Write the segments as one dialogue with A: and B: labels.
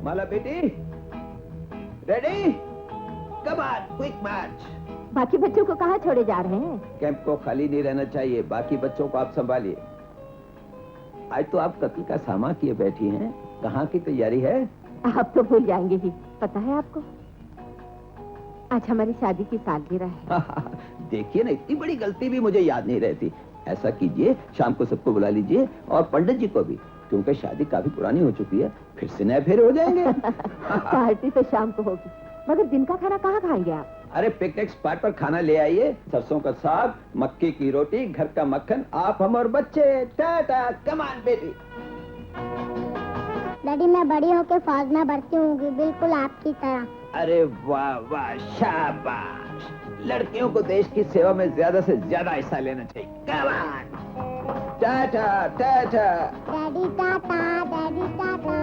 A: माला बेटी, ready? Come on, quick मार्च।
B: बाकी बच्चों को कहाँ छोड़े जा रहे हैं?
A: कैंप को खाली नहीं रहना चाहिए, बाकी बच्चों को आप संभालिए। आज तो आप कत्ल का सामा किए बैठी हैं, कहाँ की तैयारी है?
B: आप तो भूल जाएंगे ही, पता है आपको? आज हमारी शादी की सालगिरह है।
A: देखिए ना, इतनी बड़ी गलती भी मुझे याद नहीं रहती। ऐसा कीजिए, शाम को सबको बुला लीजिए और पंडित जी को भी, क्योंकि शादी काफी पुरानी हो चुकी है, फिर से नए फेरे हो जाएंगे।
B: पार्टी तो शाम को होगी, मगर दिन का खाना कहाँ खाएंगे आप?
A: अरे पिकनिक स्पॉट पर खाना ले आइए, सरसों का साग, मक्की की रोटी, घर का मक्खन, आप हम और बच्चे। टाटा, कम ऑन बेटी।
C: डैडी, मैं बड़ी होकर फौज में भर्ती होंगी, बिल्कुल आपकी तरह।
A: अरे वाह वाह, शाबाश। लड़कियों को देश की सेवा में ज्यादा से ज्यादा हिस्सा लेना चाहिए। Come on. Tata Tata.
C: Daddy Tata, daddy Tata.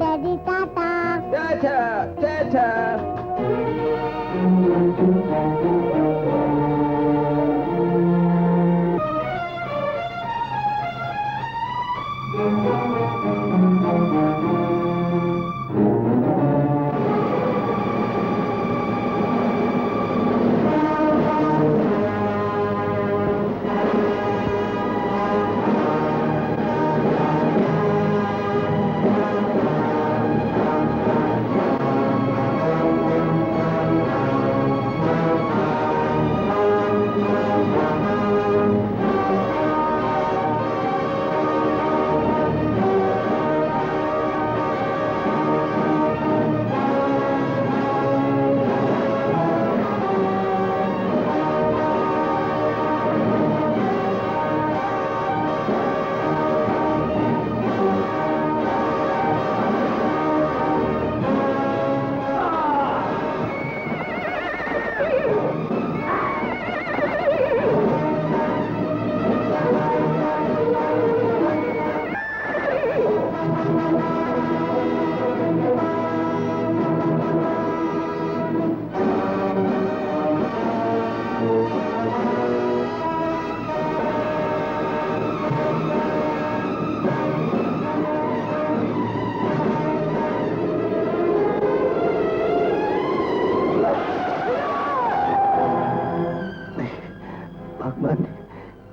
C: Daddy Tata.
A: Tata Tata.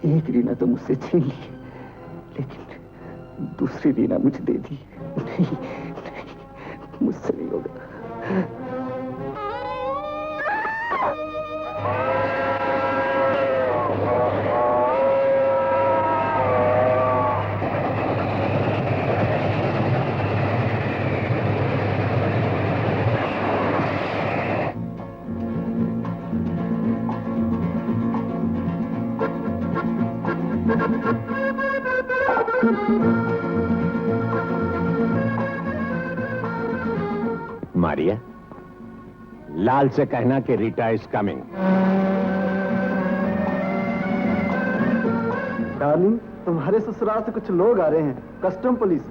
A: एक रीना तो मुझसे छीन ली, लेकिन दूसरी रीना मुझे दे दी। नहीं, नहीं, मुझसे नहीं होगा।
D: मारिया, लाल से कहना कि रीटा इज कमिंग।
E: डार्लिंग, तुम्हारे ससुराल से कुछ लोग आ रहे हैं, कस्टम पुलिस।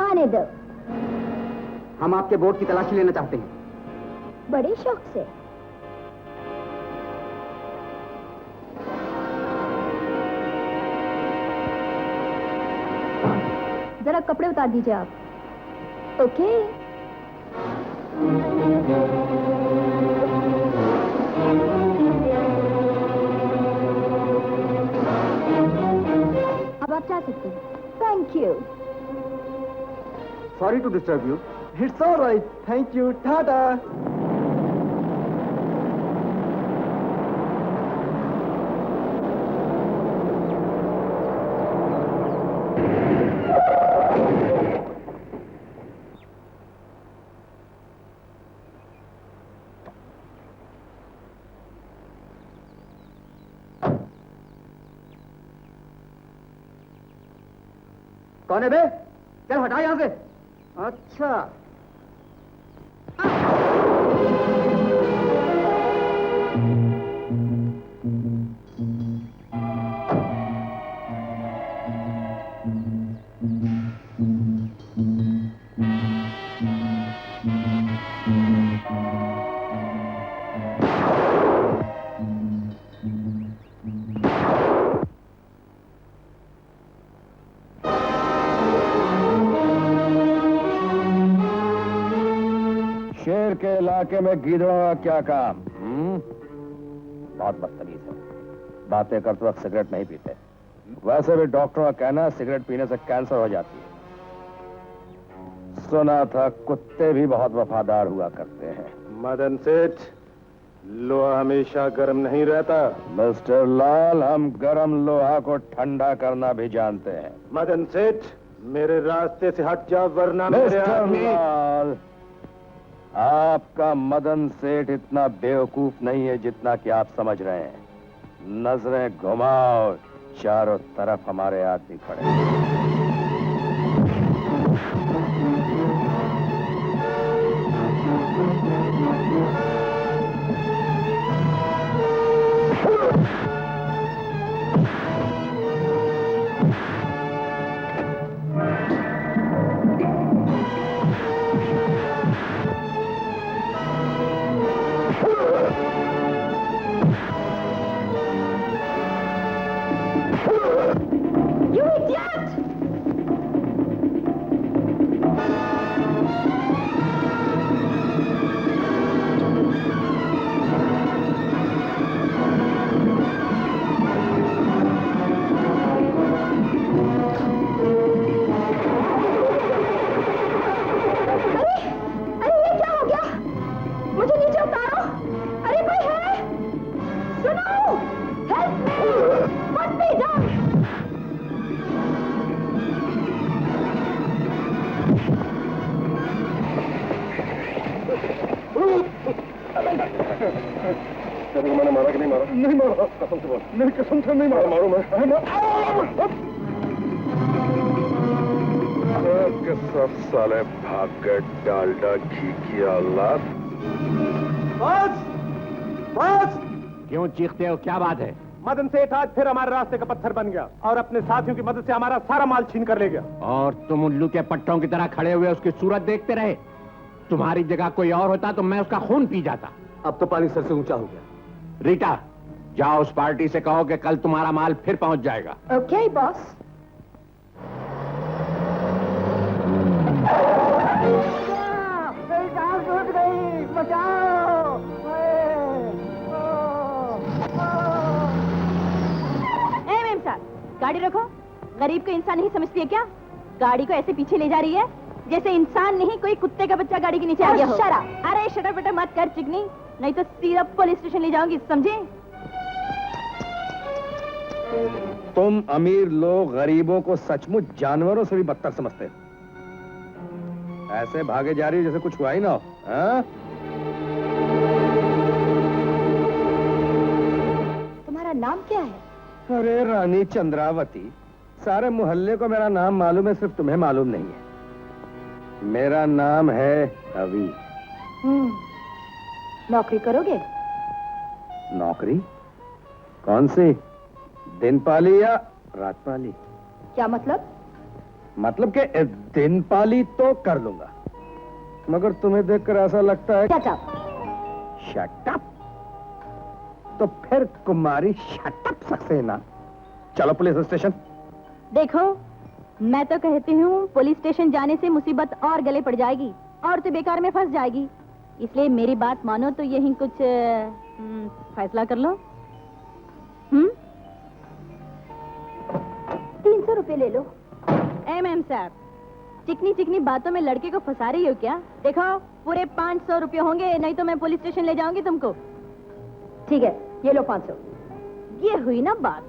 B: आने दो।
E: हम आपके बोर्ड की तलाशी लेना चाहते हैं।
B: बड़े शौक से। जरा कपड़े उतार दीजिए आप। ओके। अब आप जा सकते हैं। Thank you.
E: Sorry to disturb you. It's alright, thank you, tata. कौन है बे? चल हटा यहां से। अच्छा,
D: इलाके में गीदड़ों का क्या काम? बहुत बदतमीज है, बातें करते वक्त सिगरेट नहीं पीते। वैसे भी डॉक्टरों का कहना है सिगरेट पीने से कैंसर हो जाती है। सुना था कुत्ते भी बहुत वफादार हुआ करते हैं।
F: मदन सेठ, लोहा हमेशा गर्म नहीं रहता।
D: मिस्टर लाल, हम गर्म लोहा को ठंडा करना भी जानते हैं।
F: मदन सेठ, मेरे रास्ते से हट जाओ वरना मेरे
D: मिस्टर
F: आदमी।
D: लाल, आपका मदन सेठ इतना बेवकूफ नहीं है जितना कि आप समझ रहे हैं। नजरें घुमाओ, चारों तरफ हमारे आदमी खड़े हैं।
F: मैंने मारा कि नहीं मारा? नहीं मारा, कसम से बोल। मेरी कसम से नहीं मारा। मारू मैं? सब साले भाग गए, डालडा घी की औलाद। बस!
D: क्यों चीखते हो, क्या बात है?
F: मदन सेठ आज फिर हमारे रास्ते का पत्थर बन गया और अपने साथियों की मदद से हमारा सारा माल छीन कर ले गया।
D: और तुम उल्लू के पट्टों की तरह खड़े हुए उसकी सूरत देखते रहे। तुम्हारी जगह कोई और होता तो मैं उसका खून पी जाता।
F: अब तो पानी सर से ऊंचा हो गया।
D: रीटा, जाओ उस पार्टी से कहो कि कल तुम्हारा माल फिर पहुंच जाएगा।
B: Okay boss. गाड़ी रखो। गरीब को इंसान नहीं समझती है क्या? गाड़ी को ऐसे पीछे ले जा रही है जैसे इंसान नहीं कोई कुत्ते का बच्चा गाड़ी के नीचे आ गया हो। शरा, अरे शटर मत कर चिकनी, नहीं तो सीधा पुलिस स्टेशन ले जाऊंगी, समझे?
D: तुम अमीर लोग गरीबों को सचमुच जानवरों से भी बदतर समझते हो। ऐसे भागे जा रही हो जैसे कुछ हुआ ही ना हो। हाँ?
B: तुम्हारा नाम क्या है?
D: अरे रानी चंद्रावती, सारे मोहल्ले को मेरा नाम मालूम है, सिर्फ तुम्हें मालूम नहीं है। मेरा नाम है रवि।
B: नौकरी करोगे?
D: नौकरी? कौन सी? दिन पाली या रात पाली?
B: क्या मतलब?
D: मतलब कि दिन पाली तो कर लूंगा, मगर तुम्हें देखकर ऐसा लगता है।
B: Shut up.
D: Shut up? तो फिर कुमारी शट अप सक्सेना। चलो पुलिस स्टेशन।
B: देखो, मैं तो कहती हूँ पुलिस स्टेशन जाने से मुसीबत और गले पड़ जाएगी और तो बेकार में फंस जाएगी। इसलिए मेरी बात मानो तो यही कुछ फैसला कर लो। 300 रुपए ले लो। एम साहब, चिकनी चिकनी बातों में लड़के को फंसा रही हो क्या? देखो, पूरे 500 रुपए होंगे, नहीं तो मैं पुलिस स्टेशन ले जाऊंगी तुमको। ठीक है, ये लो 500। ये हुई ना बात।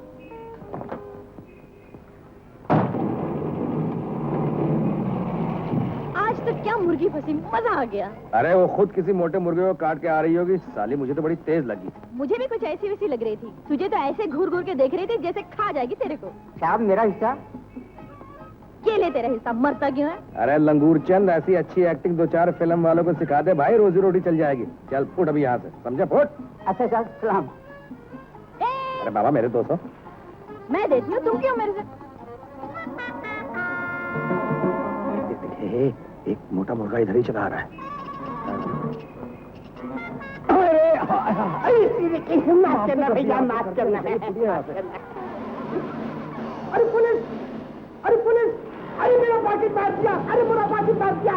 B: आज तो क्या मुर्गी फंसी, मजा आ गया।
D: अरे वो खुद किसी मोटे मुर्गे को काट के आ रही होगी। साली मुझे तो बड़ी तेज लगी।
B: मुझे भी कुछ ऐसी वैसी लग रही थी। तुझे तो ऐसे घूर घूर के देख रही थी जैसे खा जाएगी तेरे को।
E: साहब मेरा हिस्सा।
B: ये ले तेरा हिस्सा, मरता क्यों है?
D: अरे लंगूर चंद, ऐसी अच्छी एक्टिंग 2-4 फिल्म वालों को सिखा दे भाई, रोजी रोटी चल जाएगी। चल फुट अभी यहाँ से, समझा? फुट।
E: अच्छा सर, सलाम।
D: अरे बाबा, मेरे 200।
B: मैं देती हूँ, तुम क्यों मेरे से?
D: एक मोटा मुर्गा इधर ही चला आ रहा है।
E: माफ करना भैया, माफ करना। अरे पुलिस! अरे पुलिस! अरे मेरा पाकिट मार दिया! अरे मेरा पाकिट मार दिया!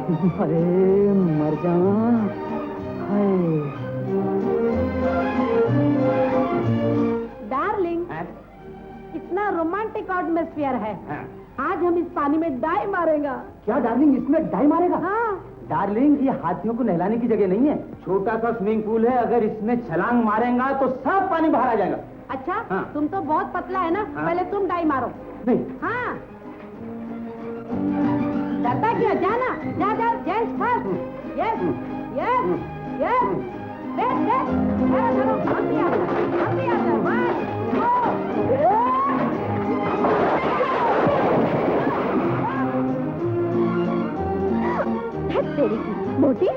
E: अरे मर जावा।
G: डार्लिंग, कितना रोमांटिक एटमॉस्फेयर है। आज हम इस पानी में डाई मारेगा।
E: क्या डार्लिंग, इसमें डाई मारेगा?
G: हाँ।
E: डार्लिंग, ये हाथियों को नहलाने की जगह नहीं है। छोटा सा स्विमिंग पूल है, अगर इसमें छलांग मारेगा तो सब पानी बाहर आ जाएगा।
G: अच्छा,
E: हाँ।
G: तुम तो बहुत पतला है ना।
E: हाँ।
G: पहले तुम डाई मारो।
E: नहीं।
G: हाँ। डरता क्यों? जाना, जा जा, gents first. Yes, yes, yes. देख, देख, चलो चलो, हम भी आते हैं, हम भी आते हैं। 1, 2।
B: तेरी की मोटी।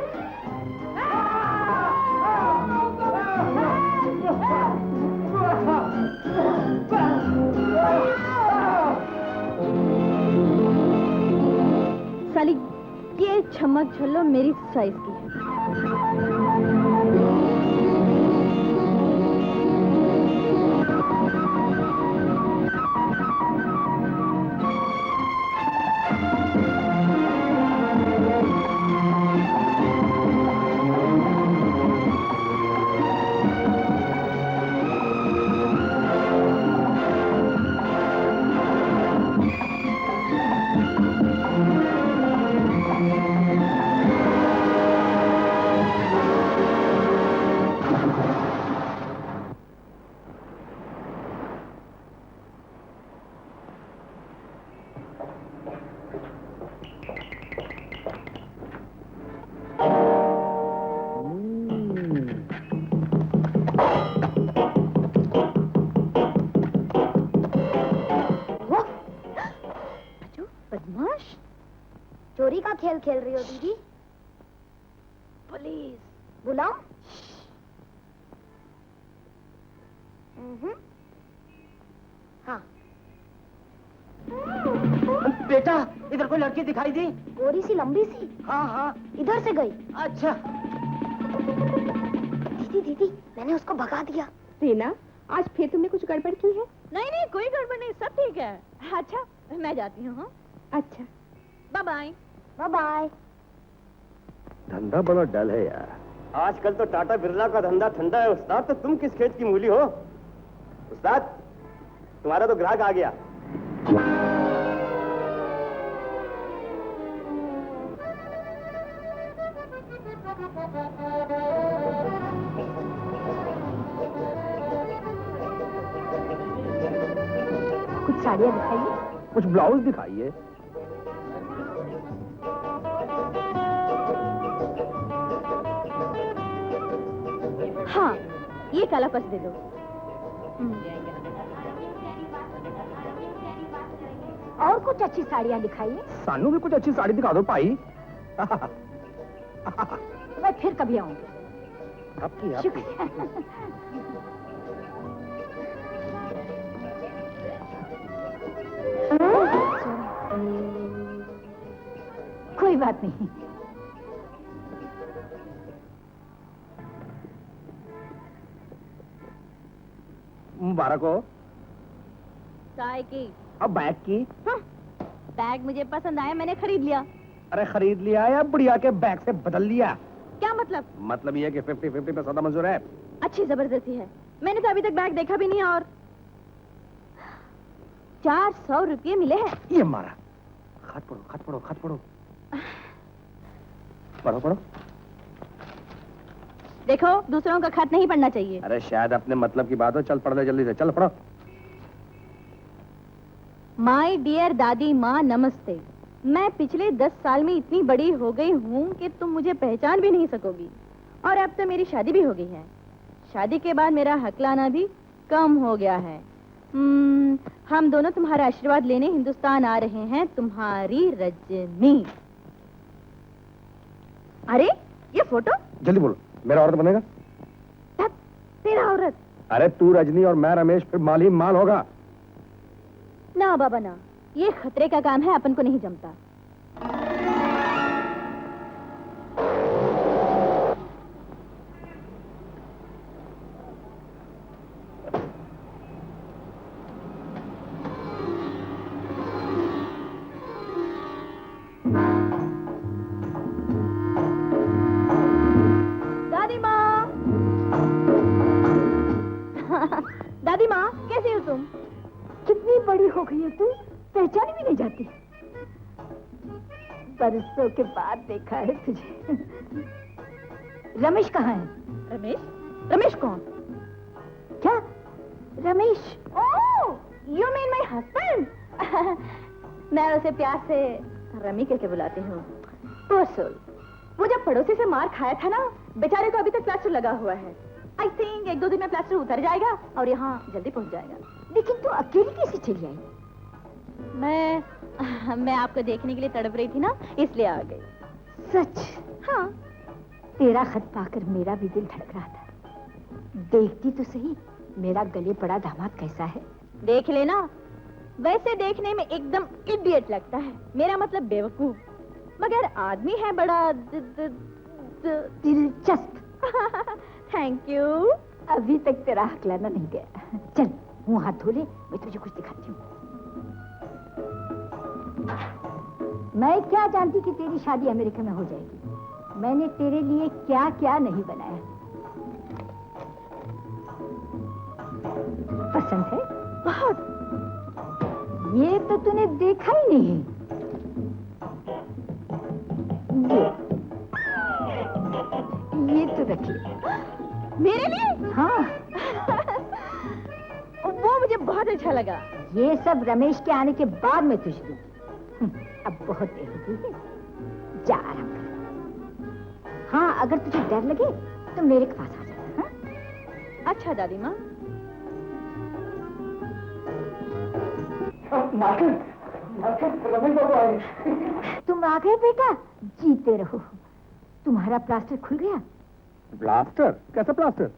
B: साली, ये चमक झल्लो मेरी साइज की है। बदमाश।
C: चोरी का खेल खेल रही हो दीदी?
B: पुलिस
C: बुलाओ। हाँ।
E: बेटा, इधर कोई लड़की दिखाई दी?
C: गोरी सी लंबी सी।
E: हाँ हाँ।
C: इधर से गई।
E: अच्छा।
C: दीदी दीदी, मैंने उसको भगा दिया।
G: रीना, आज फिर तुमने कुछ गड़बड़ की है?
B: नहीं नहीं, कोई गड़बड़ नहीं, सब ठीक है। अच्छा, मैं जाती हूँ। हाँ,
G: अच्छा,
B: बाय बाय।
C: Bye bye.
D: धंधा बड़ा डल है यार।
E: आजकल तो टाटा बिरला का धंधा ठंडा है उस्ताद, तो तुम किस खेत की मूली हो? उस्ताद, तुम्हारा तो ग्राहक आ गया।
B: कुछ साड़ियाँ दिखाइए।
D: कुछ ब्लाउज दिखाइए।
B: हाँ, ये काला पर्स दे दो। और कुछ अच्छी साड़ियाँ दिखाइए।
D: सानू भी कुछ अच्छी साड़ी दिखा दो भाई।
B: मैं फिर कभी आऊंगी।
D: आपकी
B: कोई बात नहीं।
D: मुबारक हो।
B: चाय की।
D: अब बैग की।
B: हाँ, बैग मुझे पसंद आया, मैंने खरीद लिया।
D: अरे खरीद लिया या बुढ़िया के बैग से बदल लिया?
B: क्या मतलब?
D: मतलब ये कि 50-50 पे सौदा मंजूर है।
B: अच्छी जबरदस्ती है, मैंने तो अभी तक बैग देखा भी नहीं। और 400 रुपये मिले हैं।
D: ये मारा। खत पढ़ो, खत पढ़ो, खत पढ़ो। पढ़ो पढ़ो।
B: देखो, दूसरों का खत नहीं पढ़ना चाहिए।
D: अरे शायद अपने मतलब की बात हो, चल पढ़ ले जल्दी से, चल पढ़ो।
B: माय डियर दादी माँ, नमस्ते। मैं पिछले 10 साल में इतनी बड़ी हो गई हूँ कि तुम मुझे पहचान भी नहीं सकोगी। और अब तो मेरी शादी भी हो गई है। शादी के बाद मेरा हकलाना भी कम हो गया है। हम दोनों तुम्हारा आशीर्वाद लेने हिंदुस्तान आ रहे हैं। तुम्हारी रजनी। अरे ये फोटो।
D: जल्दी बोलो, मेरा औरत बनेगा?
B: तेरा औरत?
D: अरे तू रजनी और मैं रमेश, फिर माल ही माल होगा।
B: ना बाबा ना, ये खतरे का काम है, अपन को नहीं जमता।
G: गई है तू? पहचानी भी नहीं जाती। बरसों के बाद देखा है तुझे। रमेश कहाँ है?
B: रमेश? रमेश कौन?
G: क्या? रमेश?
B: ओह, यू मीन माय हस्बैंड? मैं उसे प्यार से रमी करके बुलाती हूँ। वो जब पड़ोसी से मार खाया था ना, बेचारे को अभी तक प्लास्टर लगा हुआ है। आई थिंक 1-2 दिन में प्लास्टर उतर जाएगा और यहाँ जल्दी पहुँच जाएगा।
G: लेकिन तू अकेली कैसे चली आई?
B: मैं आपको देखने के लिए तड़प रही थी ना, इसलिए आ गई।
G: सच?
B: हाँ।
G: तेरा खत पाकर मेरा भी दिल धड़क रहा था। देखती तो सही मेरा गले पड़ा दामाद कैसा है।
B: देख लेना। वैसे देखने में एकदम इडियट लगता है, मेरा मतलब बेवकूफ, मगर आदमी है बड़ा
G: दिलचस्प।
B: Thank you.
G: अभी तक तेरा हकलाना नहीं गया। चल मुंह हाथ धो ले, मैं तुझे कुछ दिखाती हूँ। मैं क्या जानती कि तेरी शादी अमेरिका में हो जाएगी। मैंने तेरे लिए क्या क्या नहीं बनाया। पसंद है?
B: बहुत।
G: ये तो तूने देखा ही नहीं। ये तो रखिए।
B: मेरे लिए?
G: हाँ।
B: वो मुझे बहुत अच्छा लगा।
G: ये सब रमेश के आने के बाद मैं तुझे दूंगी। अब बहुत देर हो गई है, जा आराम कर। हाँ, अगर तुझे डर लगे तो मेरे पास आ जाना। हाँ?
B: अच्छा दादी माँ।
G: तुम आ गए बेटा, जीते रहो। तुम्हारा प्लास्टर खुल गया।
F: प्लास्टर? कैसा प्लास्टर?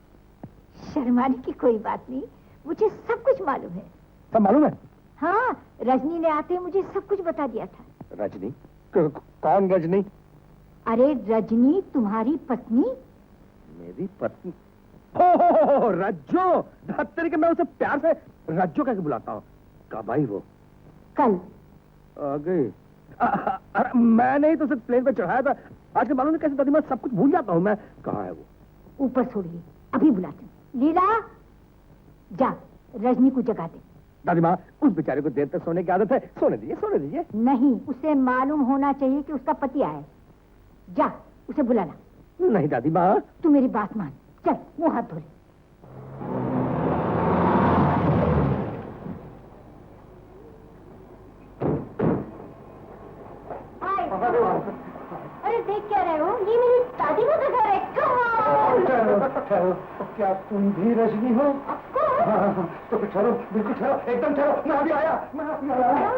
G: शर्माने की कोई बात नहीं, मुझे सब कुछ मालूम है।
F: सब मालूम है?
G: हाँ, रजनी ने आते मुझे सब कुछ बता दिया था।
F: रजनी? कौन रजनी?
G: अरे रजनी तुम्हारी पत्नी।
F: मेरी पत्नी? हो रज्जो। तरीके मैं उसे प्यार से रज्जो कैसे बुलाता हूँ। कब आई वो?
G: कल
F: आ गई। मैं नहीं तो उसे प्लेन पे चढ़ाया था। आज मालूम नहीं कैसे दादी मैं सब कुछ भूल जाता हूँ मैं। कहाँ है वो?
G: ऊपर छोड़िए, अभी बुलाती हूँ। लीला, जा रजनी को जगा दे।
F: दादी माँ, उस बेचारे को देर तक सोने की आदत है। सोने दीजिए, सोने दीजिए।
G: नहीं, उसे मालूम होना चाहिए कि उसका पति आया है। जा उसे बुलाना।
F: नहीं दादी माँ।
G: तू मेरी बात मान, चल मुंह हाथ धो ले। अरे देख क्या रहे हो, ये मेरी दादी माँ का घर है।
F: क्या तुम भी रजनी हो? तो ठहरो, बिल्कुल ठहरो, एकदम ठहरो। मैं अभी आया, मैं अभी आया।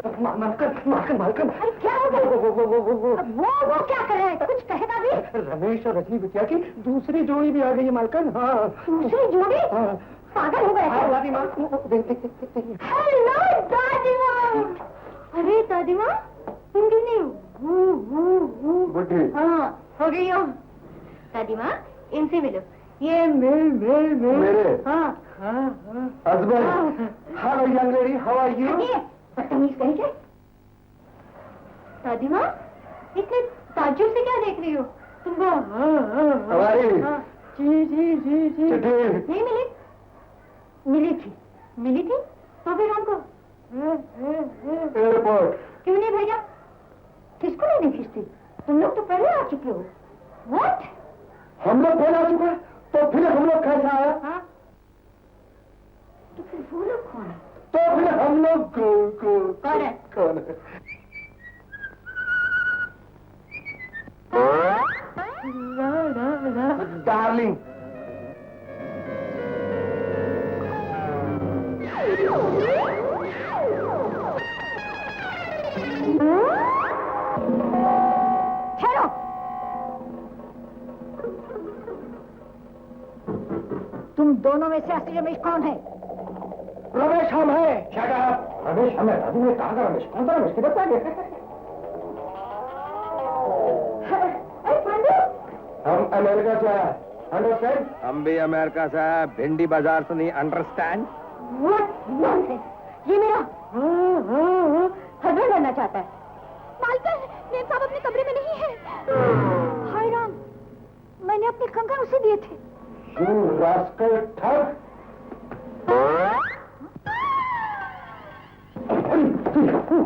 F: मालकन।
G: अरे क्या हो गया? वो क्या कर रहे हैं? कुछ कहेगा भी?
F: रमेश और रजनी बिटिया की दूसरी जोड़ी भी आ गई है मालकन। हाँ,
G: दूसरी जोड़ी? पागल हो गए?
F: दादी माँ,
G: हेलो दादी माँ। अरे दादी माँ, तुम कितनी
F: बुढ़ी?
G: हाँ, हो गई हो। दादी माँ, इनसे मिलो। ये मेरे। हाँ।
F: Husband, hello young lady, how are you?
G: बदतमीज कहीं के। दादी माँ, इतने ताज्जुब से क्या देख रही हो? तुमको
F: हमारी
G: जी
F: चिट्ठी
G: नहीं मिली थी तो फिर हमको
F: एयरपोर्ट
G: क्यों नहीं भेजा? किसको नहीं भेजती? तुम लोग तो पहले आ चुके हो। व्हाट?
F: हम लोग पहले आ चुके हैं, तो फिर हम लोग कैसे आया?
G: हाँ? तो फिर वो लोग कौन है?
F: तो फिर हम लोग
G: कौन है?
F: कौन है? डार्लिंग।
G: ठहरो। तुम दोनों में से असली रमेश कौन है?
F: रमेश हम है। रमेश हमें। अभी मैं कहा रमेश? कौन सा रमेश? बता दे। हम अमेरिका से आए, अंडरस्टैंड? हम भी अमेरिका से आए, भिंडी बाजार से नहीं, अंडरस्टैंड?
G: ये मेरा हस्बैंड बनना चाहता है। मालकन, मेम साहब अपने कमरे में नहीं है। हाय राम, मैंने अपने कंगन उसे दिए थे।
F: You rascal ठग। दादी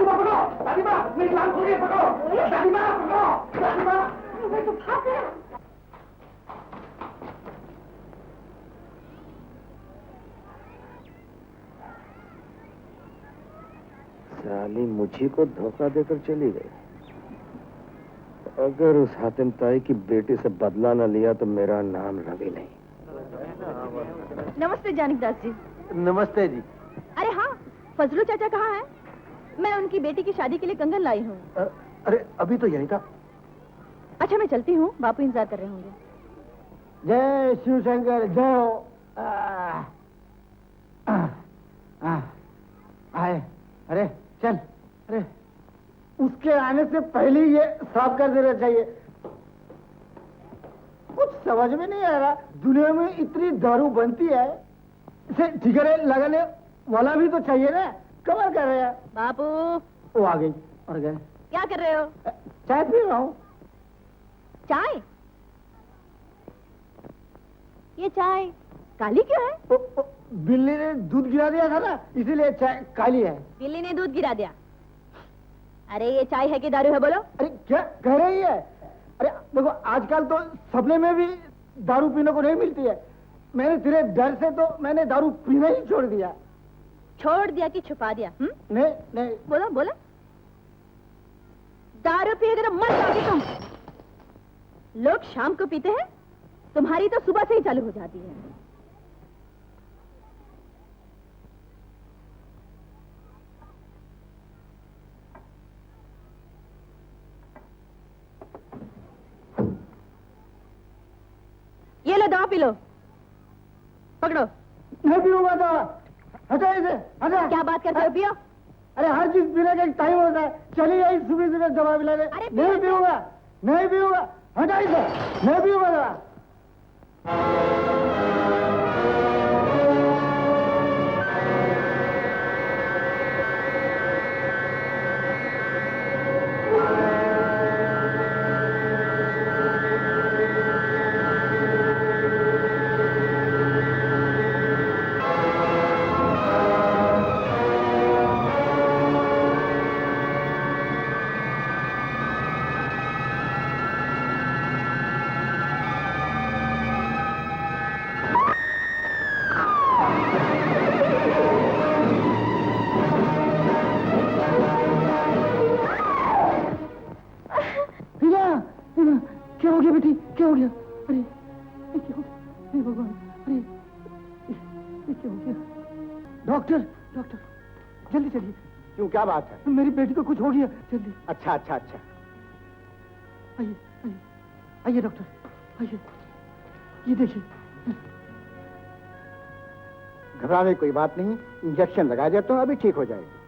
F: माँ पकड़ो, दादी माँ, मेरी जान खो गई, पकड़ो, दादी माँ पकड़ो, दादी माँ, मैं तो भाग गया।
D: साली मुझी को धोखा देकर चली गई। अगर उस हातिम ताई की बेटी से बदला न लिया तो मेरा नाम रवि नहीं।
B: नमस्ते जानकीदास जी।
F: नमस्ते जी।
B: अरे हाँ, फजलू चाचा कहाँ है? मैं उनकी बेटी की शादी के लिए कंगन लाई हूँ।
F: अरे अभी तो यही था।
B: अच्छा मैं चलती हूँ, बापू इंतजार कर रहे होंगे।
F: जय शिव शंकर जय। आए, अरे चल, अरे उसके आने से पहले ये साफ कर देना चाहिए। कुछ समझ में नहीं आ रहा, दुनिया में इतनी दारू बनती है, इसे ठिकाने लगाने वाला भी तो चाहिए ना। कमर कर रहे हैं।
B: बापू
F: वो आ गई और गए।
B: क्या कर रहे हो?
F: चाय पी रहा हूँ।
B: चाय? ये चाय काली क्यों है?
F: बिल्ली ने दूध गिरा दिया था ना, इसीलिए चाय काली है।
B: बिल्ली ने दूध गिरा दिया? अरे ये चाय है कि दारू है बोलो?
F: अरे क्या कह रही है? अरे देखो आजकल तो सपने में भी दारू पीने को नहीं मिलती है। मैंने तेरे डर से तो मैंने दारू पीना ही छोड़ दिया।
B: छोड़ दिया कि छुपा दिया?
F: नहीं नहीं।
B: बोलो बोलो। दारू पिएगा तो मर जाओगे तुम। लोग शाम को पीते हैं, तुम्हारी तो सुबह से ही चालू हो जाती है। ये लो दवा पी लो। पकड़ो।
F: नहीं पीऊंगा दवा। हटा इसे, हटा।
B: क्या बात करते हो? पियो।
F: अरे हर चीज पीने का एक टाइम होता है। चलिए आई सुबह सुबह दवा पिलाने।
B: अरे
F: नहीं पीऊंगा, नहीं पीऊंगा। हटा इसे, नहीं पीऊंगा दवा। क्या हो गया बेटी? क्या हो गया? अरे ये क्या हो गया? हे भगवान, अरे ये क्या हो गया? डॉक्टर, डॉक्टर जल्दी चलिए। क्यों, क्या बात है? मेरी बेटी को कुछ हो गया, जल्दी। अच्छा अच्छा अच्छा, आइए आइए आइए डॉक्टर, आइए। ये देखिए। घबराने की कोई बात नहीं, इंजेक्शन लगा देता हूँ, अभी ठीक हो जाएगी।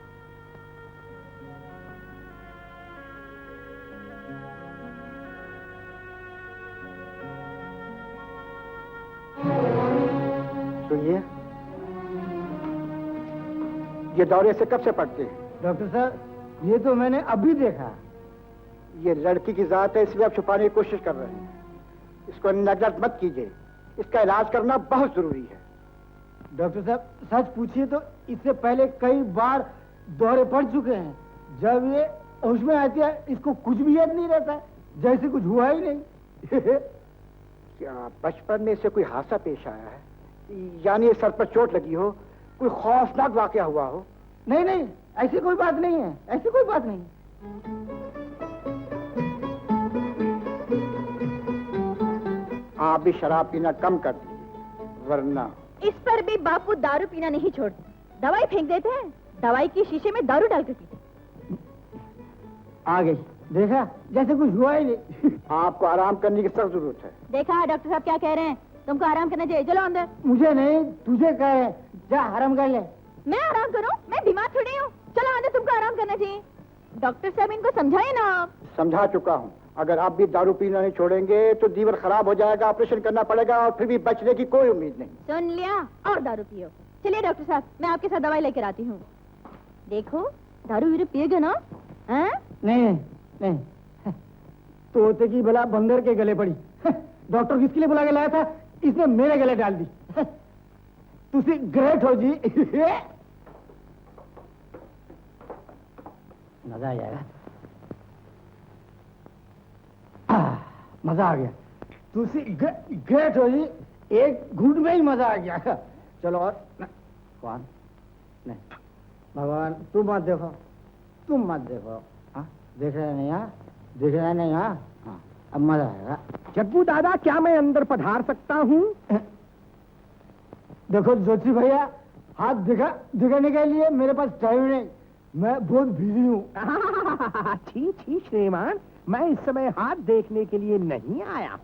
F: सुनिए, ये दौरे से कब से पड़ते हैं? डॉक्टर साहब, ये तो मैंने अभी देखा। ये लड़की की जात है, इसलिए आप छुपाने की कोशिश कर रहे हैं। इसको नेगलेक्ट मत कीजिए, इसका इलाज करना बहुत जरूरी है। डॉक्टर साहब सच पूछिए तो इससे पहले कई बार दौरे पड़ चुके हैं। जब ये होश में आती है, इसको कुछ भी याद नहीं रहता, जैसे कुछ हुआ ही नहीं। क्या बचपन में इसे कोई हादसा पेश आया है? यानी सर पर चोट लगी हो, कोई खौफनाक वाकया हुआ हो? नहीं नहीं, ऐसी कोई बात नहीं है, ऐसी कोई बात नहीं। आप भी शराब पीना कम कर दीजिए, वरना।
B: इस पर भी बापू दारू पीना नहीं छोड़ते, दवाई फेंक देते हैं। दवाई की शीशे में दारू डालकर पीते।
F: आ गई, देखा, जैसे कुछ हुआ ही नहीं। आपको आराम करने की सख्त जरूरत है।
B: देखा डॉक्टर साहब क्या कह रहे हैं? तुमको आराम करना चाहिए, चलो अंदर।
F: मुझे नहीं, तुझे कह रहे, जा आराम कर ले।
B: मैं आराम करूं? मैं बीमार थोड़ी हूँ। चलो अंदर, तुमको आराम करना चाहिए। डॉक्टर साहब इनको समझाइए ना आप।
F: समझा चुका हूँ, अगर आप भी दारू पीना नहीं छोड़ेंगे तो लीवर खराब हो जाएगा, ऑपरेशन करना पड़ेगा और फिर भी बचने की कोई उम्मीद नहीं।
B: सुन लिया, और दारू पियो। चलिए डॉक्टर साहब, मैं आपके साथ दवाई लेकर आती हूँ। देखो, दारू वीरू पिएगा ना? हाँ?
F: नहीं नहीं, तोते की भला बंदर के गले पड़ी। डॉक्टर किसके लिए बुला के लाया था, इसने मेरे गले डाल दी। तुसी ग्रेट हो जी। मजा आ जाएगा। मजा आ गया। तुसी ग्रेट हो जी, एक घूंट में ही मजा आ गया। चलो और कौन नहीं, भगवान तुम मत देखो, तुम मत देखो। हाँ देख रहे नहीं? हाँ देख रहे नहीं? हाँ अब मजा आएगा।
E: जग्गू दादा, क्या मैं अंदर पधार सकता हूँ?
F: देखो जोशी भैया, हाथ दिखाने के लिए मेरे पास टाइम नहीं, मैं बहुत बिजी हूँ।
E: छी छी श्रीमान, मैं इस समय हाथ देखने के लिए नहीं आया।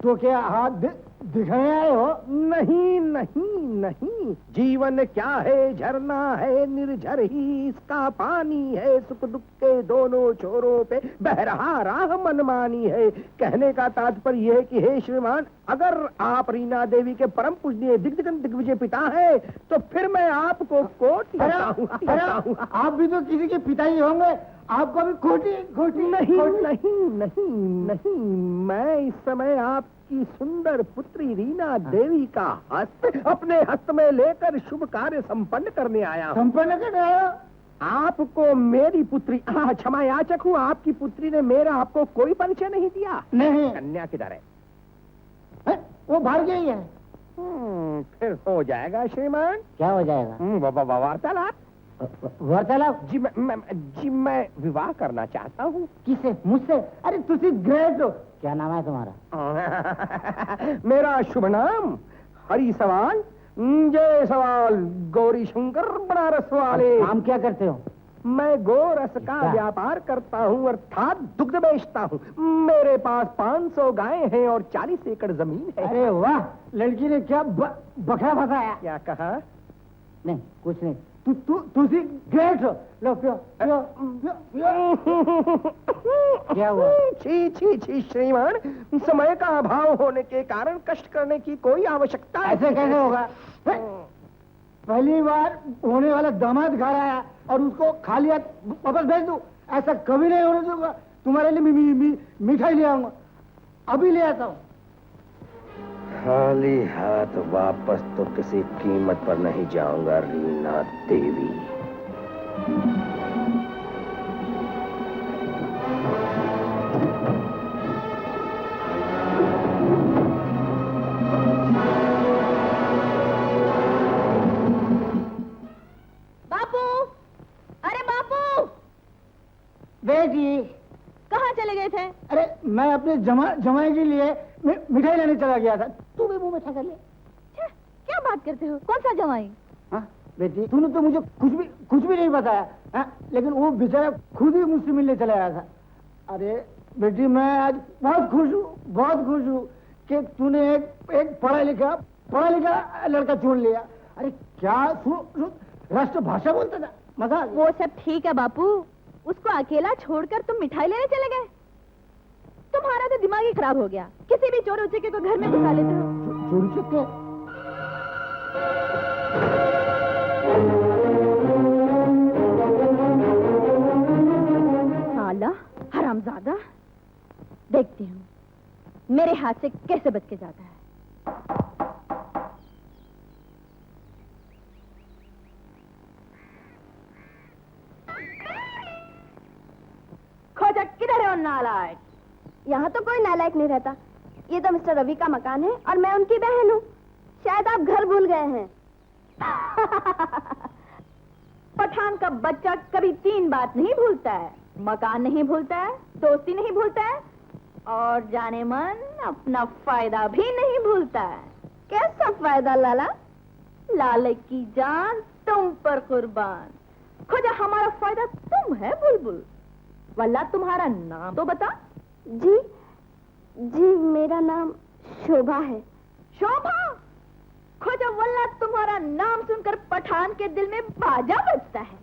F: तो क्या हाथ दिखाने आए हो?
E: नहीं नहीं नहीं, जीवन क्या है, झरना है, निर्झर ही इसका पानी है, सुख दुख के दोनों छोरों पे बह रहा राह मनमानी है। कहने का तात्पर्य यह है कि हे श्रीमान, अगर आप रीना देवी के परम पूजनीय दिग्विजय पिता है, तो फिर मैं आपको कोट
F: आप भी तो किसी के पिता ही होंगे, आपको भी खोटी
E: नहीं नहीं नहीं नहीं, मैं इस समय आपकी सुंदर पुत्री रीना देवी का हस्त अपने हस्त में लेकर शुभ कार्य संपन्न करने आया हूं।
F: संपन्न करने आया?
E: आपको मेरी पुत्री, क्षमा याचक हूँ, आपकी पुत्री ने मेरा आपको कोई परिचय नहीं दिया।
F: नहीं।
E: कन्या किधर है?
F: वो भाग गई है।
E: फिर हो जाएगा श्रीमान।
F: क्या हो जाएगा?
E: वार्तालाप।
F: वार्तालाप?
E: जी मैं विवाह करना चाहता हूँ।
F: किसे? मुझसे? अरे तुसी ग्रेट हो। क्या नाम है तुम्हारा?
E: मेरा शुभ नाम हरी सवाल, जय सवाल, गौरी शंकर बनारस वाले।
F: काम क्या करते हो?
E: मैं गोरस का व्यापार करता हूँ, अर्थात दुग्ध बेचता हूँ। मेरे पास 500 गायें हैं और 40 एकड़ जमीन है।
F: अरे वाह, लड़की ने क्या बखरा फंसाया।
E: क्या कहा?
F: नहीं कुछ नहीं, तुसी ग्रेट हो। लो पियो पियो पियो। क्या हुआ?
E: छी छी छी श्रीमान, समय का अभाव होने के कारण कष्ट करने की कोई आवश्यकता
F: ऐसे कैसे होगा? पहली बार होने वाला दामाद घर आया और उसको खाली हाथ वापस भेज दूं? ऐसा कभी नहीं होने दूंगा। तुम्हारे लिए मिठाई ले आऊंगा, अभी ले आता हूँ।
D: खाली हाथ वापस तो किसी कीमत पर नहीं जाऊंगा रीना देवी।
B: बापू, अरे बापू,
F: बेटी
B: कहाँ चले गए थे?
F: अरे मैं अपने जमाई के लिए मिठाई लेने चला गया था। तू भी मुंह मीठा कर ले।
B: क्या बात करते हो? कौन सा जमाई?
F: हाँ बेटी, तूने तो मुझे कुछ भी नहीं बताया। हाँ? लेकिन वो बेचारा खुद ही मुझसे मिलने चला आया था। अरे बेटी, मैं आज बहुत खुश हूँ कि तूने एक पढ़ा लिखा लड़का चुन लिया। अरे क्या राष्ट्र भाषा बोलता था, मजा आ गया।
B: वो सब ठीक है बापू, उसको अकेला छोड़कर तुम मिठाई लेने चले गए? तुम्हारा तो दिमाग ही खराब हो गया, किसी भी चोर उचक्के को घर में घुसा लेते हो।
F: चोर उचक्के?
B: साला हरामजादा, देखती हूँ मेरे हाथ से कैसे बच के जाता है। खोजा किधर है वो नालायक?
C: यहाँ तो कोई नालायक नहीं रहता। ये तो मिस्टर रवि का मकान है और मैं उनकी बहन हूँ। शायद आप घर भूल गए हैं।
B: पठान का बच्चा कभी 3 बात नहीं भूलता है, मकान नहीं भूलता है, दोस्ती नहीं भूलता है, और जाने मन अपना फायदा भी नहीं भूलता है।
C: कैसा फायदा लाला?
B: लाले की जान तुम पर कुर्बान। खोजा हमारा फायदा तुम है बुलबुल। वल्ला तुम्हारा नाम तो बता।
C: जी मेरा नाम शोभा है।
B: शोभा? खोजा वल्ला तुम्हारा नाम सुनकर पठान के दिल में बाजा बजता है।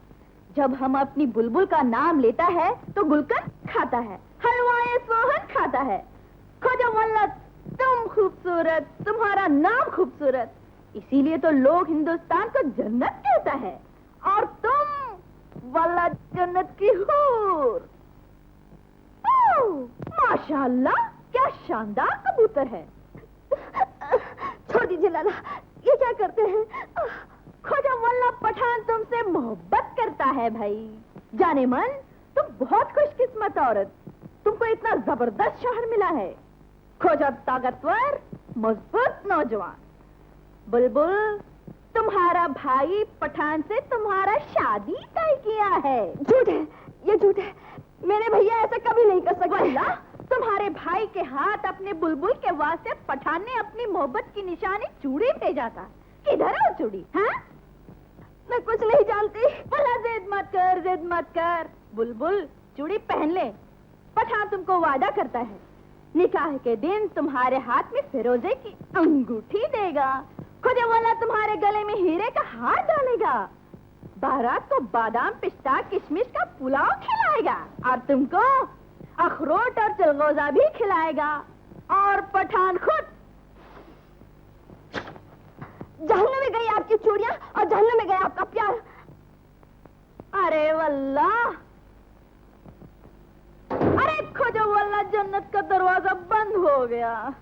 B: जब हम अपनी बुलबुल का नाम लेता है तो गुलकंद खाता है, हलवाए सोहन खाता है। खोजा वल्ला तुम खूबसूरत, तुम्हारा नाम खूबसूरत, इसीलिए तो लोग हिंदुस्तान को जन्नत कहता है। और तुम वल्ला जन्नत की हूर। माशाअल्लाह, क्या शानदार कबूतर है।
C: छोड़ दीजिए लाला,
B: ये क्या करते हैं? ख्वाजा मुल्ला पठान तुमसे मोहब्बत करता है भाई। जाने मन, तुम बहुत खुशकिस्मत औरत, तुमको इतना जबरदस्त शौहर मिला है। ख्वाजा ताकतवर, मजबूत नौजवान। बुलबुल, तुम्हारा भाई पठान से तुम्हारा शादी तय किया है।
C: झूठ है, ये झूठ है। मेरे भैया ऐसा कभी नहीं कर सकते।
B: वल्ला, तुम्हारे भाई के हाथ अपने बुलबुल के वास्ते पठान ने अपनी मोहब्बत की निशानी चूड़ी भेजा था। किधर है वो चूड़ी? हाँ,
C: मैं कुछ नहीं जानती।
B: भला जिद मत कर, जिद मत कर। बुलबुल, चूड़ी पहन ले। पठान तुमको वादा करता है, निकाह के दिन तुम्हारे हाथ में फिरोजे की अंगूठी देगा। खुदा वाला तुम्हारे गले में हीरे का हार डालेगा। बारात को बादाम, पिस्ता, किशमिश का पुलाव खिलाएगा और तुमको अखरोट और चलगोजा भी खिलाएगा। और पठान खुद
C: जहन्नुम में गई आपकी चूड़ियां और जहन्नुम में गया आपका प्यार।
B: अरे वल्लाह, अरे खुदा वाला जन्नत का दरवाजा बंद हो गया।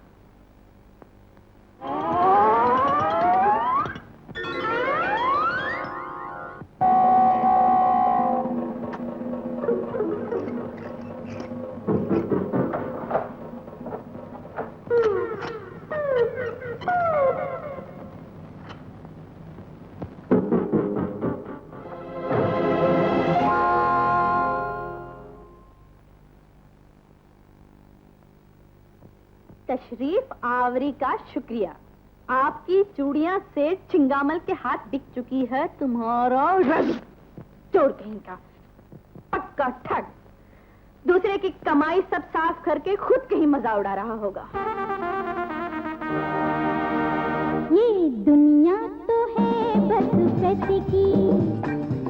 B: तशरीफ आवरी का शुक्रिया। आपकी चूड़ियां सेठ छिंगामल के हाथ बिक चुकी है। तुम्हारा रवि चोर कहीं का, पक्का ठग, दूसरे की कमाई सब साफ करके खुद कहीं मजा उड़ा रहा होगा।
H: ये दुनिया तो है बस पैसे की,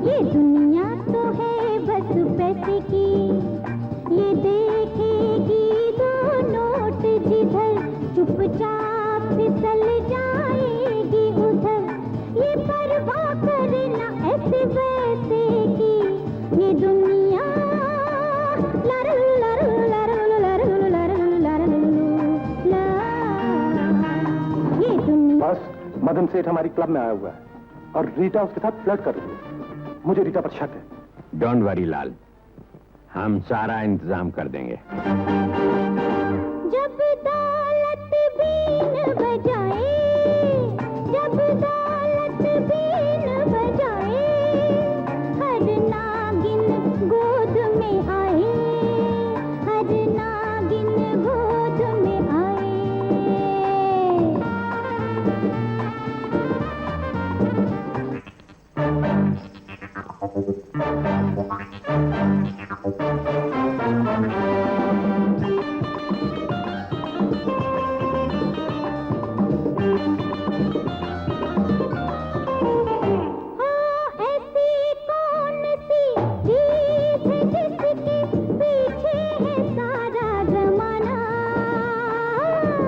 H: ये दुनिया तो है बस पैसे की। ये देखेगी दो नोट जिधर, चुपचाप फिसल जाएगी उधर। ये परवाह करना ऐसे वैसे की, ये दुनिया लरु लरु लरु लरु लरु लरु ला। ये दुनिया।
F: बस मदन सेठ हमारी क्लब में आया हुआ है और रीटा उसके साथ फ्लर्ट कर रही है। मुझे रीटा पर शक है।
A: डोंट वरी लाल, हम सारा इंतजाम कर देंगे।
H: जब दौलत बीन बजाए, जब दौलत बीन बजाए, हर नागिन गोद में आए, हर नागिन गोद में आए।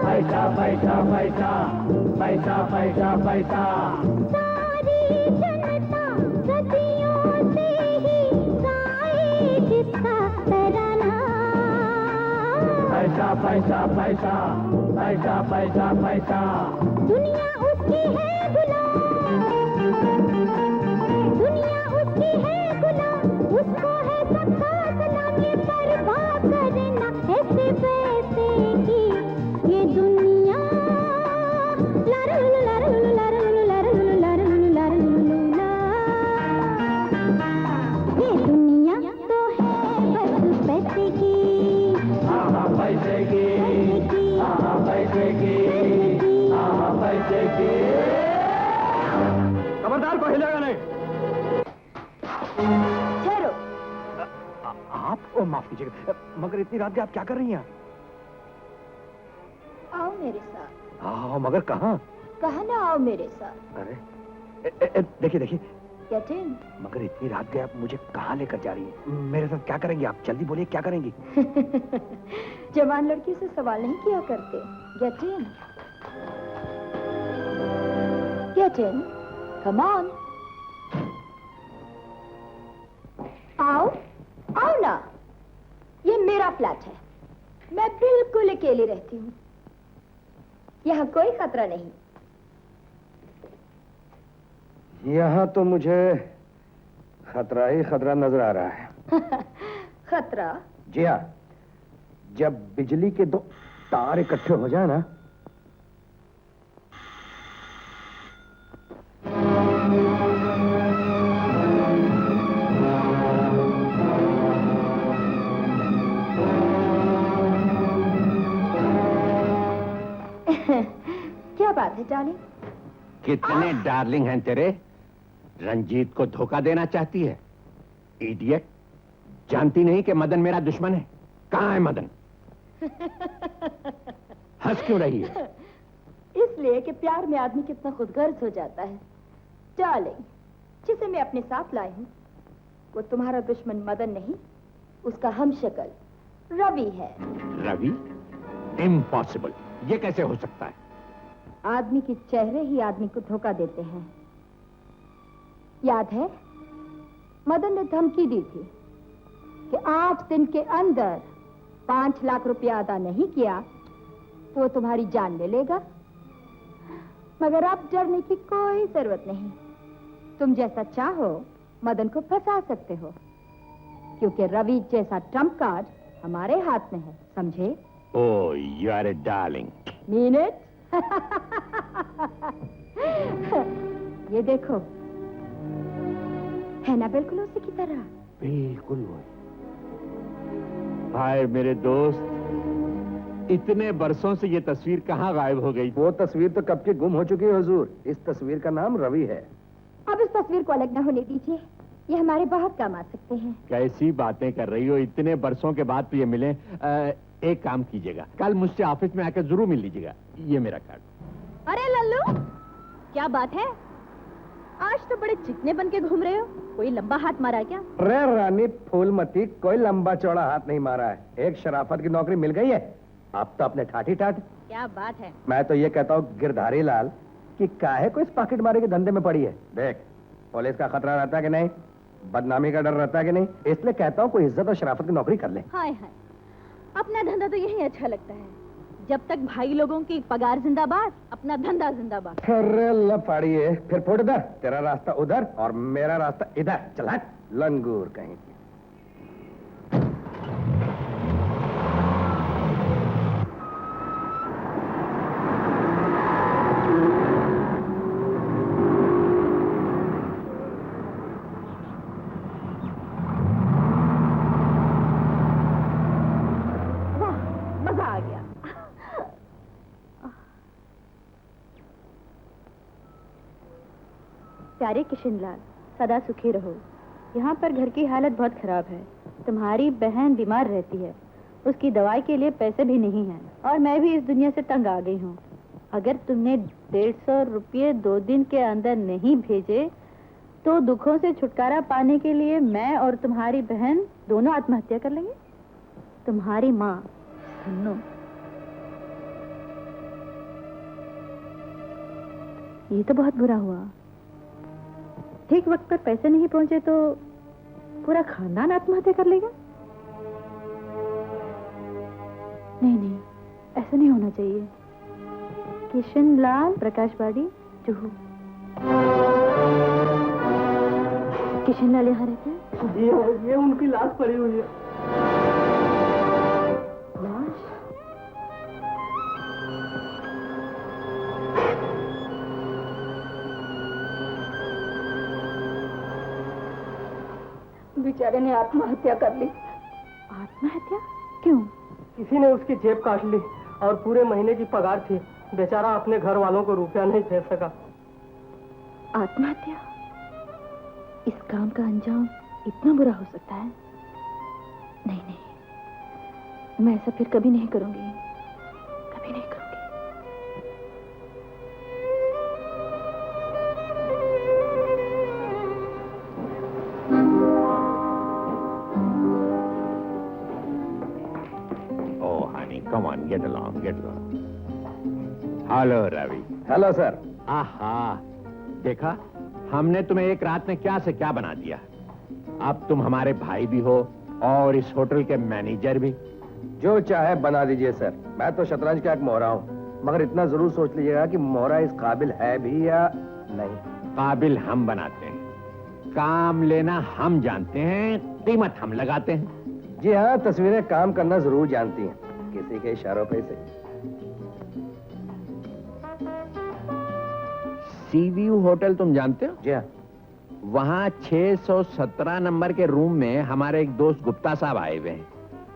E: पैसा पैसा पैसा पैसा पैसा।
H: सारी जनता सदियों से ही गाए जिसका तराना।
E: पैसा पैसा पैसा पैसा पैसा पैसा।
H: दुनिया उसकी है गुलाम, दुनिया उसकी है गुलाम, उसको है सबका सलाम। ये परवाह करना ऐसे पैसे की, ये दुनिया लरु लरु लरु लरु लरु लरु ला। ये दुनिया तो है बस पैसे की,
E: पैसे की, पैसे की, पैसे की। खबरदार, को हिलेगा नहीं।
C: ठहरो।
E: आप माफ कीजिएगा, मगर इतनी रात के आप क्या कर रही हैं?
C: आओ मेरे साथ।
E: हाँ, मगर कहाँ?
C: कहा ना आओ मेरे साथ।
E: अरे देखिए देखिए,
C: गेट इन।
E: मगर इतनी रात के आप मुझे कहाँ लेकर जा रही हैं? मेरे साथ क्या करेंगी आप? जल्दी बोलिए, क्या करेंगी?
C: जवान लड़की से सवाल नहीं किया करते। Get in, get in, come on. आओ, आओ ना। ये मेरा फ्लैट है, मैं बिल्कुल अकेली रहती हूँ। यहाँ कोई खतरा नहीं।
E: यहाँ तो मुझे खतरा ही खतरा नजर आ रहा है।
G: खतरा?
E: जी हाँ, जब बिजली के दो तार इकट्ठे हो जाए ना,
G: क्या बात है डार्लिंग?
D: कितने डार्लिंग हैं तेरे? रंजीत को धोखा देना चाहती है? इडियट, जानती नहीं कि मदन मेरा दुश्मन है? कहाँ है मदन? हंस क्यों रही है?
G: इसलिए कि प्यार में आदमी कितना खुदगर्ज हो जाता है। डार्लिंग, जिसे मैं अपने साथ लाई हूँ वो तुम्हारा दुश्मन मदन नहीं, उसका हमशक्ल रवि है।
D: रवि? इम्पॉसिबल, ये कैसे हो सकता है?
G: आदमी के चेहरे ही आदमी को धोखा देते हैं। याद है, मदन ने धमकी दी थी कि 8 दिन के अंदर 5 लाख रुपया अदा नहीं किया तो वो तुम्हारी जान ले लेगा। मगर अब डरने की कोई जरूरत नहीं। तुम जैसा चाहो मदन को फंसा सकते हो, क्योंकि रवि जैसा ट्रम्प कार्ड हमारे हाथ में है, समझे?
D: Oh, you are a darling.
G: Mean it? ये देखो, है ना बिल्कुल उसी की तरह?
D: बिल्कुल वही। भाई मेरे दोस्त, इतने बरसों से ये तस्वीर कहाँ गायब हो गई?
E: वो तस्वीर तो कब की गुम हो चुकी है हुजूर। इस तस्वीर का नाम रवि है।
G: अब इस तस्वीर को अलग न होने दीजिए, ये हमारे बहुत काम आ सकते हैं।
D: कैसी बातें कर रही हो? इतने बरसों के बाद तो ये मिले। एक काम कीजिएगा, कल मुझसे ऑफिस में आकर जरूर मिल लीजिएगा। ये मेरा कार्ड।
B: अरे लल्लू, क्या बात है? आज तो बड़े चिकने बन के घूम रहे हो। कोई लंबा हाथ मारा है क्या?
E: अरे रानी फूलमती, कोई लंबा चौड़ा हाथ नहीं मारा है। एक शराफत की नौकरी मिल गई है, आप तो अपने ठाठी ठाठ।
B: क्या बात है?
E: मैं तो ये कहता हूँ गिरधारी लाल कि काहे को इस पॉकेट मारे के धंधे में पड़ी है। देख, पुलिस का खतरा रहता है कि नहीं, बदनामी का डर रहता है कि नहीं, इसलिए कहता हूँ कोई इज्जत और शराफत की नौकरी कर ले।
B: हाय हाय, अपना धंधा तो यही अच्छा लगता है। जब तक भाई लोगों की पगार जिंदाबाद, अपना धंधा जिंदाबाद।
E: अरे लफाड़ी है, फिर फुट इधर, तेरा रास्ता उधर और मेरा रास्ता इधर। चल हट, लंगूर कहीं की।
B: मजा आ गया। प्यारे किशनलाल, सदा सुखी रहो। यहाँ पर घर की हालत बहुत खराब है। तुम्हारी बहन बीमार रहती है, उसकी दवाई के लिए पैसे भी नहीं हैं, और मैं भी इस दुनिया से तंग आ गई हूँ। अगर तुमने 150 रुपये 2 दिन के अंदर नहीं भेजे तो दुखों से छुटकारा पाने के लिए मैं और तुम्हारी बहन दोनों आत्महत्या कर लेंगे। तुम्हारी माँ धन्नो। ये तो बहुत बुरा हुआ। ठीक वक्त पर पैसे नहीं पहुंचे तो पूरा खानदान आत्महत्या कर लेगा। नहीं नहीं, ऐसा नहीं होना चाहिए। किशनलाल, प्रकाशवाड़ी, जुहू। किशनलाल यहाँ रहते हैं?
F: जी हाँ, ये उनकी लाश पड़ी हुई है।
B: लाश?
G: बेचारे ने आत्महत्या कर ली।
B: आत्महत्या? क्यों?
F: किसी ने उसकी जेब काट ली और पूरे महीने की पगार थी। बेचारा अपने घर वालों को रुपया नहीं दे सका।
B: आत्महत्या? इस काम का अंजाम इतना बुरा हो सकता है? नहीं नहीं, मैं ऐसा फिर कभी नहीं करूंगी, कभी नहीं करूंगी।
D: Oh, honey, come on, get along, get along. Hello Ravi.
E: Hello sir.
D: आहा, देखा, हमने तुम्हें एक रात में क्या से क्या बना दिया। अब तुम हमारे भाई भी हो और इस होटल के मैनेजर भी।
E: जो चाहे बना दीजिए सर, मैं तो शतरंज का एक मोहरा हूँ, मगर इतना जरूर सोच लीजिएगा कि मोहरा इस काबिल है भी या नहीं।
I: काबिल हम बनाते हैं, काम लेना हम जानते हैं, कीमत हम लगाते हैं।
E: जी हाँ, तस्वीरें काम करना जरूर जानती हैं, किसी के इशारों पे से।
I: सी व्यू होटल तुम जानते हो?
E: जी हाँ।
I: वहां 617 नंबर के रूम में हमारे एक दोस्त गुप्ता साहब आए हुए हैं।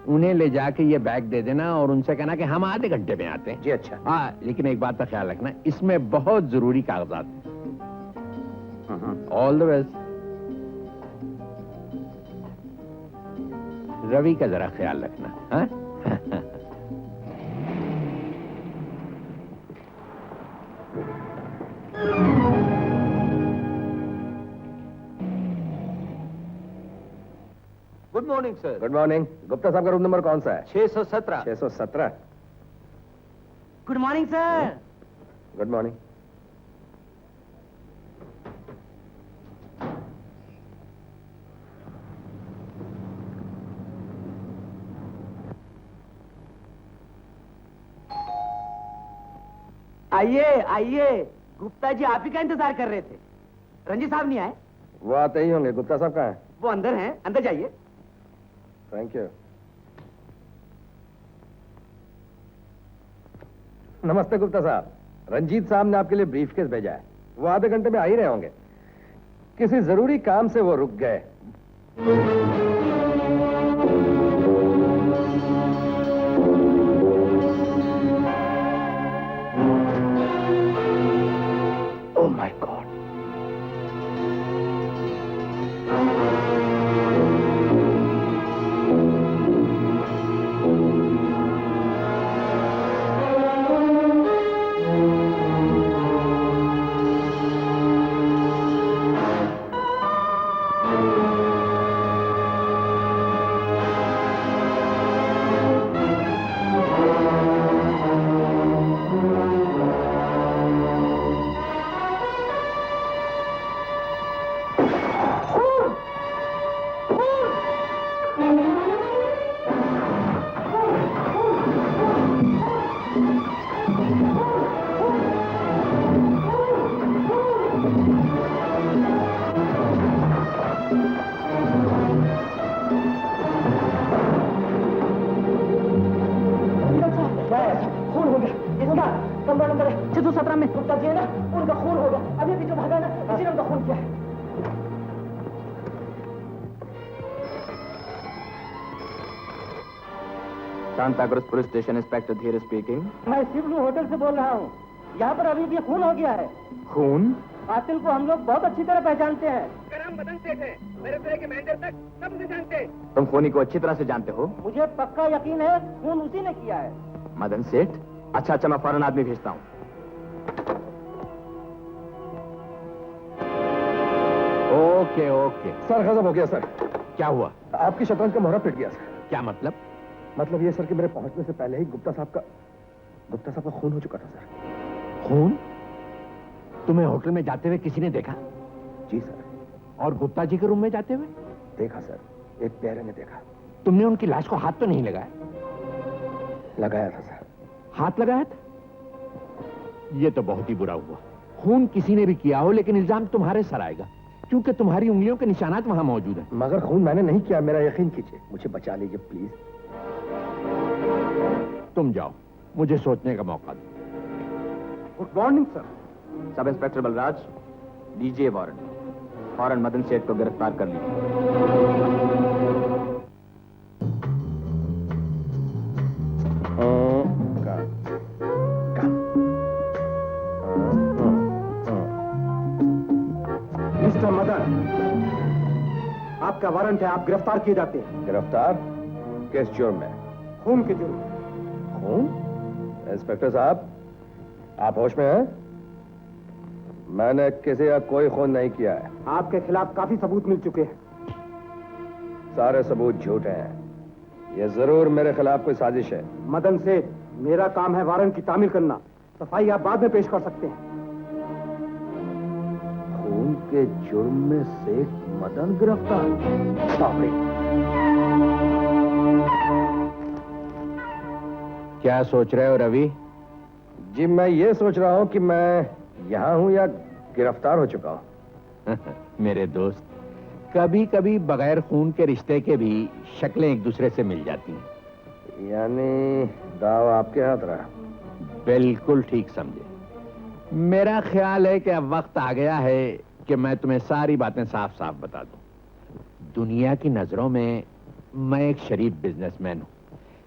I: उन्हें ले जाके ये बैग दे देना और उनसे कहना कि हम आधे घंटे में आते हैं।
E: जी अच्छा।
I: हाँ, लेकिन एक बात का ख्याल रखना, इसमें बहुत जरूरी कागजात हैं। All the best. रवि का जरा ख्याल रखना। हाँ?
A: Good morning sir.
E: Good morning. Gupta साहब का रूम नंबर कौन सा है?
A: 617।
E: 617।
J: Good morning sir.
E: Good morning.
J: आइए आइए, गुप्ता जी आप ही का इंतजार कर रहे थे। रंजीत साहब नहीं आए?
E: वो आते ही होंगे। गुप्ता साहब कहाँ हैं?
J: वो अंदर हैं, अंदर जाइए।
E: Thank you. नमस्ते गुप्ता साहब। रंजीत साहब ने आपके लिए ब्रीफकेस भेजा है, वो आधे घंटे में आ ही रहे होंगे। किसी जरूरी काम से वो रुक गए। Oh my God.
J: कमरा नंबर 617 में गुप्ता जी है ना, उनका खून हो गया। अभी अभी जो भागा ना, इसी ने उनका खून किया है।
A: Santa cruise police station, inspector धीरे स्पीकिंग।
J: मैं शिवलू होटल से बोल रहा हूँ। यहाँ पर अभी भी खून हो गया है।
A: खून?
J: कातिल को हम लोग बहुत अच्छी तरह पहचानते हैं। करम मदन सेठ है, मेरे तरह के मैनेजर तक सब उसे जानते हैं।
A: तुम खूनी को अच्छी तरह से जानते हो?
J: मुझे पक्का यकीन है खून उसी ने किया है।
A: मदन सेठ? अच्छा अच्छा, मैं फौरन आदमी भेजता हूँ।
I: Okay okay.
E: सर खत्म हो गया सर।
I: क्या हुआ?
E: आपकी शतरंज का मोहरा पिट गया सर।
I: क्या मतलब?
E: मतलब ये सर कि मेरे पहुंचने से पहले ही गुप्ता साहब का खून हो चुका था सर।
I: खून? तुम्हें होटल में जाते हुए किसी ने देखा?
E: जी सर।
I: और गुप्ता जी के रूम में जाते हुए?
E: देखा सर, एक प्यारे ने देखा।
I: तुमने उनकी लाश को हाथ तो नहीं लगाया?
E: लगाया था सर।
I: हाथ लगाया था? ये तो बहुत ही बुरा हुआ। खून किसी ने भी किया हो, लेकिन इल्जाम तुम्हारे सर आएगा, क्योंकि तुम्हारी उंगलियों के निशानात वहां मौजूद हैं।
E: मगर खून मैंने नहीं किया, मेरा यकीन कीजिए। मुझे बचा लीजिए प्लीज।
I: तुम जाओ, मुझे सोचने का मौका दो।
E: Good morning sir.
A: Sub inspector Balraj, दीजिए वारंट। फौरन मदन सेठ को गिरफ्तार कर लीजिए।
F: मिस्टर मदन, आपका वारंट है, आप गिरफ्तार किए जाते हैं।
E: गिरफ्तार? किस जुर्म में?
F: खून के जुर्म।
E: खून? इंस्पेक्टर साहब, आप होश में हैं? मैंने किसी का कोई खून नहीं किया है।
F: आपके खिलाफ काफी सबूत मिल चुके हैं।
E: सारे सबूत झूठे हैं। ये जरूर मेरे खिलाफ कोई साजिश है।
F: मदन सेठ, मेरा काम है वारंट की तामील करना। सफाई आप बाद में पेश कर सकते हैं।
E: खून के जुर्म में सेठ मदन गिरफ्तार? बाप रे।
I: क्या सोच रहे हो रवि?
E: जी मैं ये सोच रहा हूं कि मैं यहां हूं या
D: गिरफ्तार हो चुका हूं।
I: मेरे दोस्त, कभी कभी बगैर खून के रिश्ते के भी शक्लें एक दूसरे से मिल जाती हैं।
D: यानी दाव आपके हाथ रहा।
I: बिल्कुल ठीक समझे। मेरा ख्याल है कि अब वक्त आ गया है कि मैं तुम्हें सारी बातें साफ साफ बता दूं। दुनिया की नजरों में मैं एक शरीफ बिजनेसमैन हूं,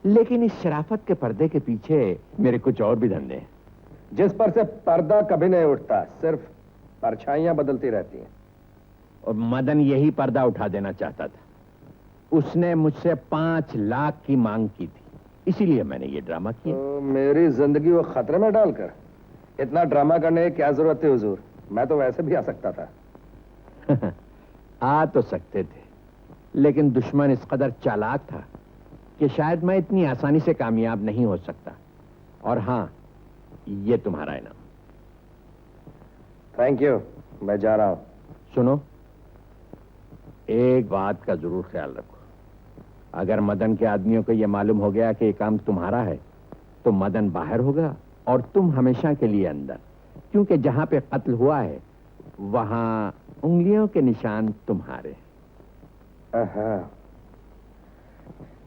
I: लेकिन इस शराफत के पर्दे के पीछे मेरे कुछ और भी धंधे हैं।
D: जिस पर से पर्दा कभी नहीं उठता, सिर्फ परछाइयां बदलती रहती हैं।
I: और मदन यही पर्दा उठा देना चाहता था। उसने मुझसे 5 लाख की मांग की थी, इसीलिए मैंने ये ड्रामा किया।
D: तो मेरी जिंदगी वो खतरे में डालकर इतना ड्रामा करने की क्या जरूरत थी हुजूर? मैं तो वैसे भी आ सकता था।
I: आ तो सकते थे, लेकिन दुश्मन इस कदर चालाक था कि शायद मैं इतनी आसानी से कामयाब नहीं हो सकता। और हाँ, ये तुम्हारा इनाम।
D: थैंक यू, मैं जा रहा हूं।
I: सुनो, एक बात का जरूर ख्याल रखो। अगर मदन के आदमियों को यह मालूम हो गया कि ये काम तुम्हारा है, तो मदन बाहर होगा और तुम हमेशा के लिए अंदर, क्योंकि जहां पे कत्ल हुआ है वहां उंगलियों के निशान तुम्हारे।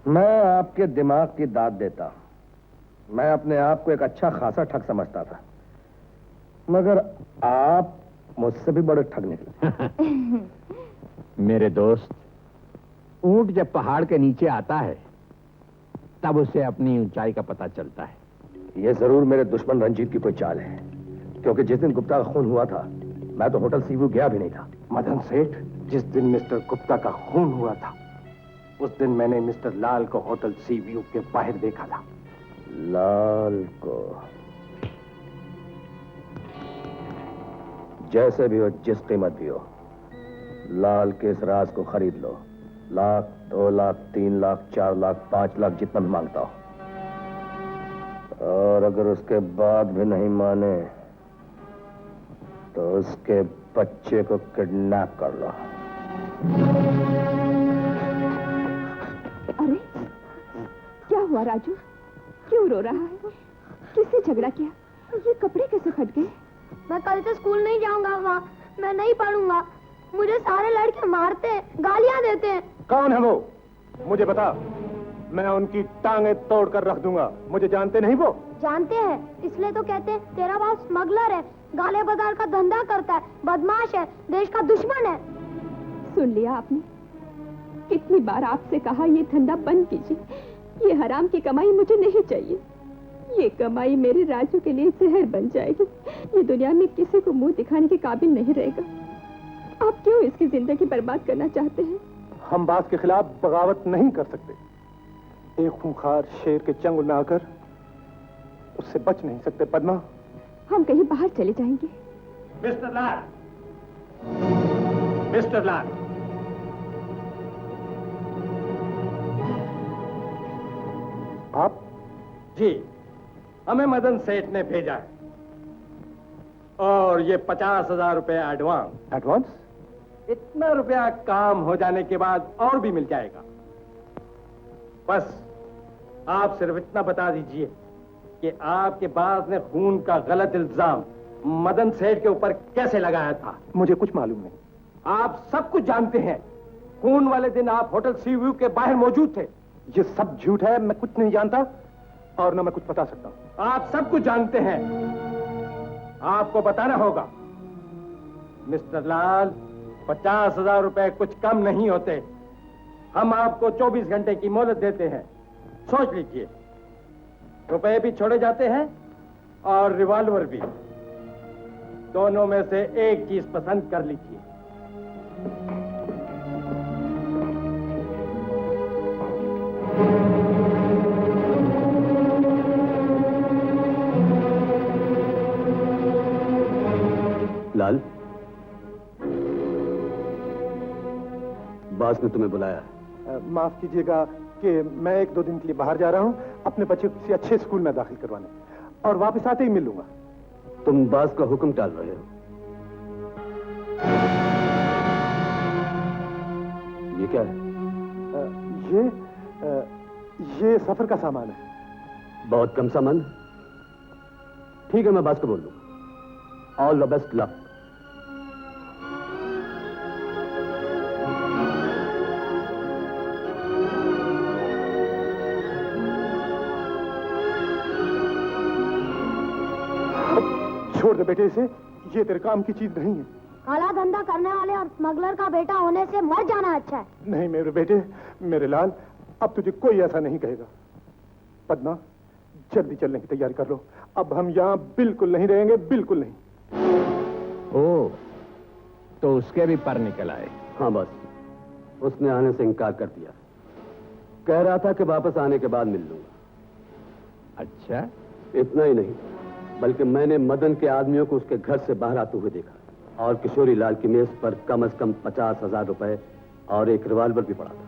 D: मैं आपके दिमाग की दाद देता हूं। मैं अपने आप को एक अच्छा खासा ठग समझता था, मगर आप मुझसे भी बड़े ठग निकले।
I: मेरे दोस्त, ऊंट जब पहाड़ के नीचे आता है तब उसे अपनी ऊंचाई का पता चलता है।
D: ये जरूर मेरे दुश्मन रंजीत की कोई चाल है, क्योंकि जिस दिन गुप्ता का खून हुआ था मैं तो होटल सीवू गया भी नहीं था।
E: मदन सेठ, जिस दिन मिस्टर गुप्ता का खून हुआ था उस दिन मैंने मिस्टर लाल को होटल सी व्यू के बाहर देखा था।
D: लाल को? जैसे भी हो, जिस कीमत भी हो, लाल के इस राज को खरीद लो। 1 लाख, 2 लाख, 3 लाख, 4 लाख, 5 लाख, जितना भी मांगता हो। और अगर उसके बाद भी नहीं माने तो उसके बच्चे को किडनैप कर लो।
C: अरे क्या हुआ राजू? क्यों रो रहा है? किससे झगड़ा किया? ये कपड़े कैसे फट गए?
H: मैं कल से स्कूल नहीं जाऊंगा माँ, मैं नहीं पढ़ूंगा। मुझे सारे लड़के मारते हैं, गालियां देते हैं।
E: कौन है वो? मुझे बता, मैं उनकी टांगें तोड़ कर रख दूंगा। मुझे जानते नहीं वो?
H: जानते हैं, इसलिए तो कहते हैं तेरा बाप स्मगलर है, गाले बाजार का धंधा करता है, बदमाश है, देश का दुश्मन है।
C: सुन लिया आपने? कितनी बार आपसे कहा ये धंधा बंद कीजिए, ये हराम की कमाई मुझे नहीं चाहिए। ये कमाई मेरे राजू के लिए जहर बन जाएगी। ये दुनिया में किसी को मुंह दिखाने के काबिल नहीं रहेगा। आप क्यों इसकी जिंदगी बर्बाद करना चाहते हैं?
E: हम बात के खिलाफ बगावत नहीं कर सकते। एक खूंखार शेर के चंगुल में आकर उससे बच नहीं सकते पद्मा।
C: हम कहीं बाहर चले जाएंगे।
E: मिस्टर लाल, मिस्टर लाल, आप?
J: जी, हमें मदन सेठ ने भेजा है और ये 50,000 रुपए एडवांस।
E: एडवांस?
J: इतना रुपया काम हो जाने के बाद और भी मिल जाएगा। बस आप सिर्फ इतना बता दीजिए कि आपके बाप ने खून का गलत इल्जाम मदन सेठ के ऊपर कैसे लगाया था।
E: मुझे कुछ मालूम नहीं।
J: आप सब कुछ जानते हैं। खून वाले दिन आप होटल सी व्यू के बाहर मौजूद थे।
E: ये सब झूठ है, मैं कुछ नहीं जानता और ना मैं कुछ बता सकता हूं।
J: आप सब कुछ जानते हैं, आपको बताना होगा। मिस्टर लाल, 50,000 रुपए कुछ कम नहीं होते। हम आपको 24 घंटे की मोहलत देते हैं, सोच लीजिए। रुपए भी छोड़े जाते हैं और रिवॉल्वर भी। दोनों में से एक चीज पसंद कर लीजिए।
A: लाल, बॉस ने तुम्हें बुलाया।
E: माफ कीजिएगा कि मैं 1-2 दिन के लिए बाहर जा रहा हूं, अपने बच्चे को किसी अच्छे स्कूल में दाखिल करवाने, और वापस आते ही मिल लूंगा।
A: तुम बॉस का हुक्म टाल रहे हो। ये क्या है?
E: ये सफर का सामान है।
A: बहुत कम सामान। ठीक है, मैं बॉस को बोल दूंगा। All the best luck.
F: छोड़ दे बेटे इसे, ये तेरे काम की चीज नहीं है।
H: काला धंधा करने वाले और स्मगलर का बेटा होने से मर जाना अच्छा है।
F: नहीं मेरे बेटे, मेरे लाल, अब तुझे कोई ऐसा नहीं कहेगा। पद्मा, जल्दी चलने की तैयारी कर लो, अब हम यहाँ बिल्कुल नहीं रहेंगे, बिल्कुल नहीं।
I: ओ, तो उसके भी पर निकल आए।
K: हाँ बस, उसने आने से इनकार कर दिया। कह रहा था कि वापस आने के बाद मिल लूंगा।
I: अच्छा,
K: इतना ही नहीं, बल्कि मैंने मदन के आदमियों को उसके घर से बाहर आते हुए देखा और किशोरी लाल की मेज पर कम से कम 50,000 रुपए और एक रिवॉल्वर भी पड़ा था।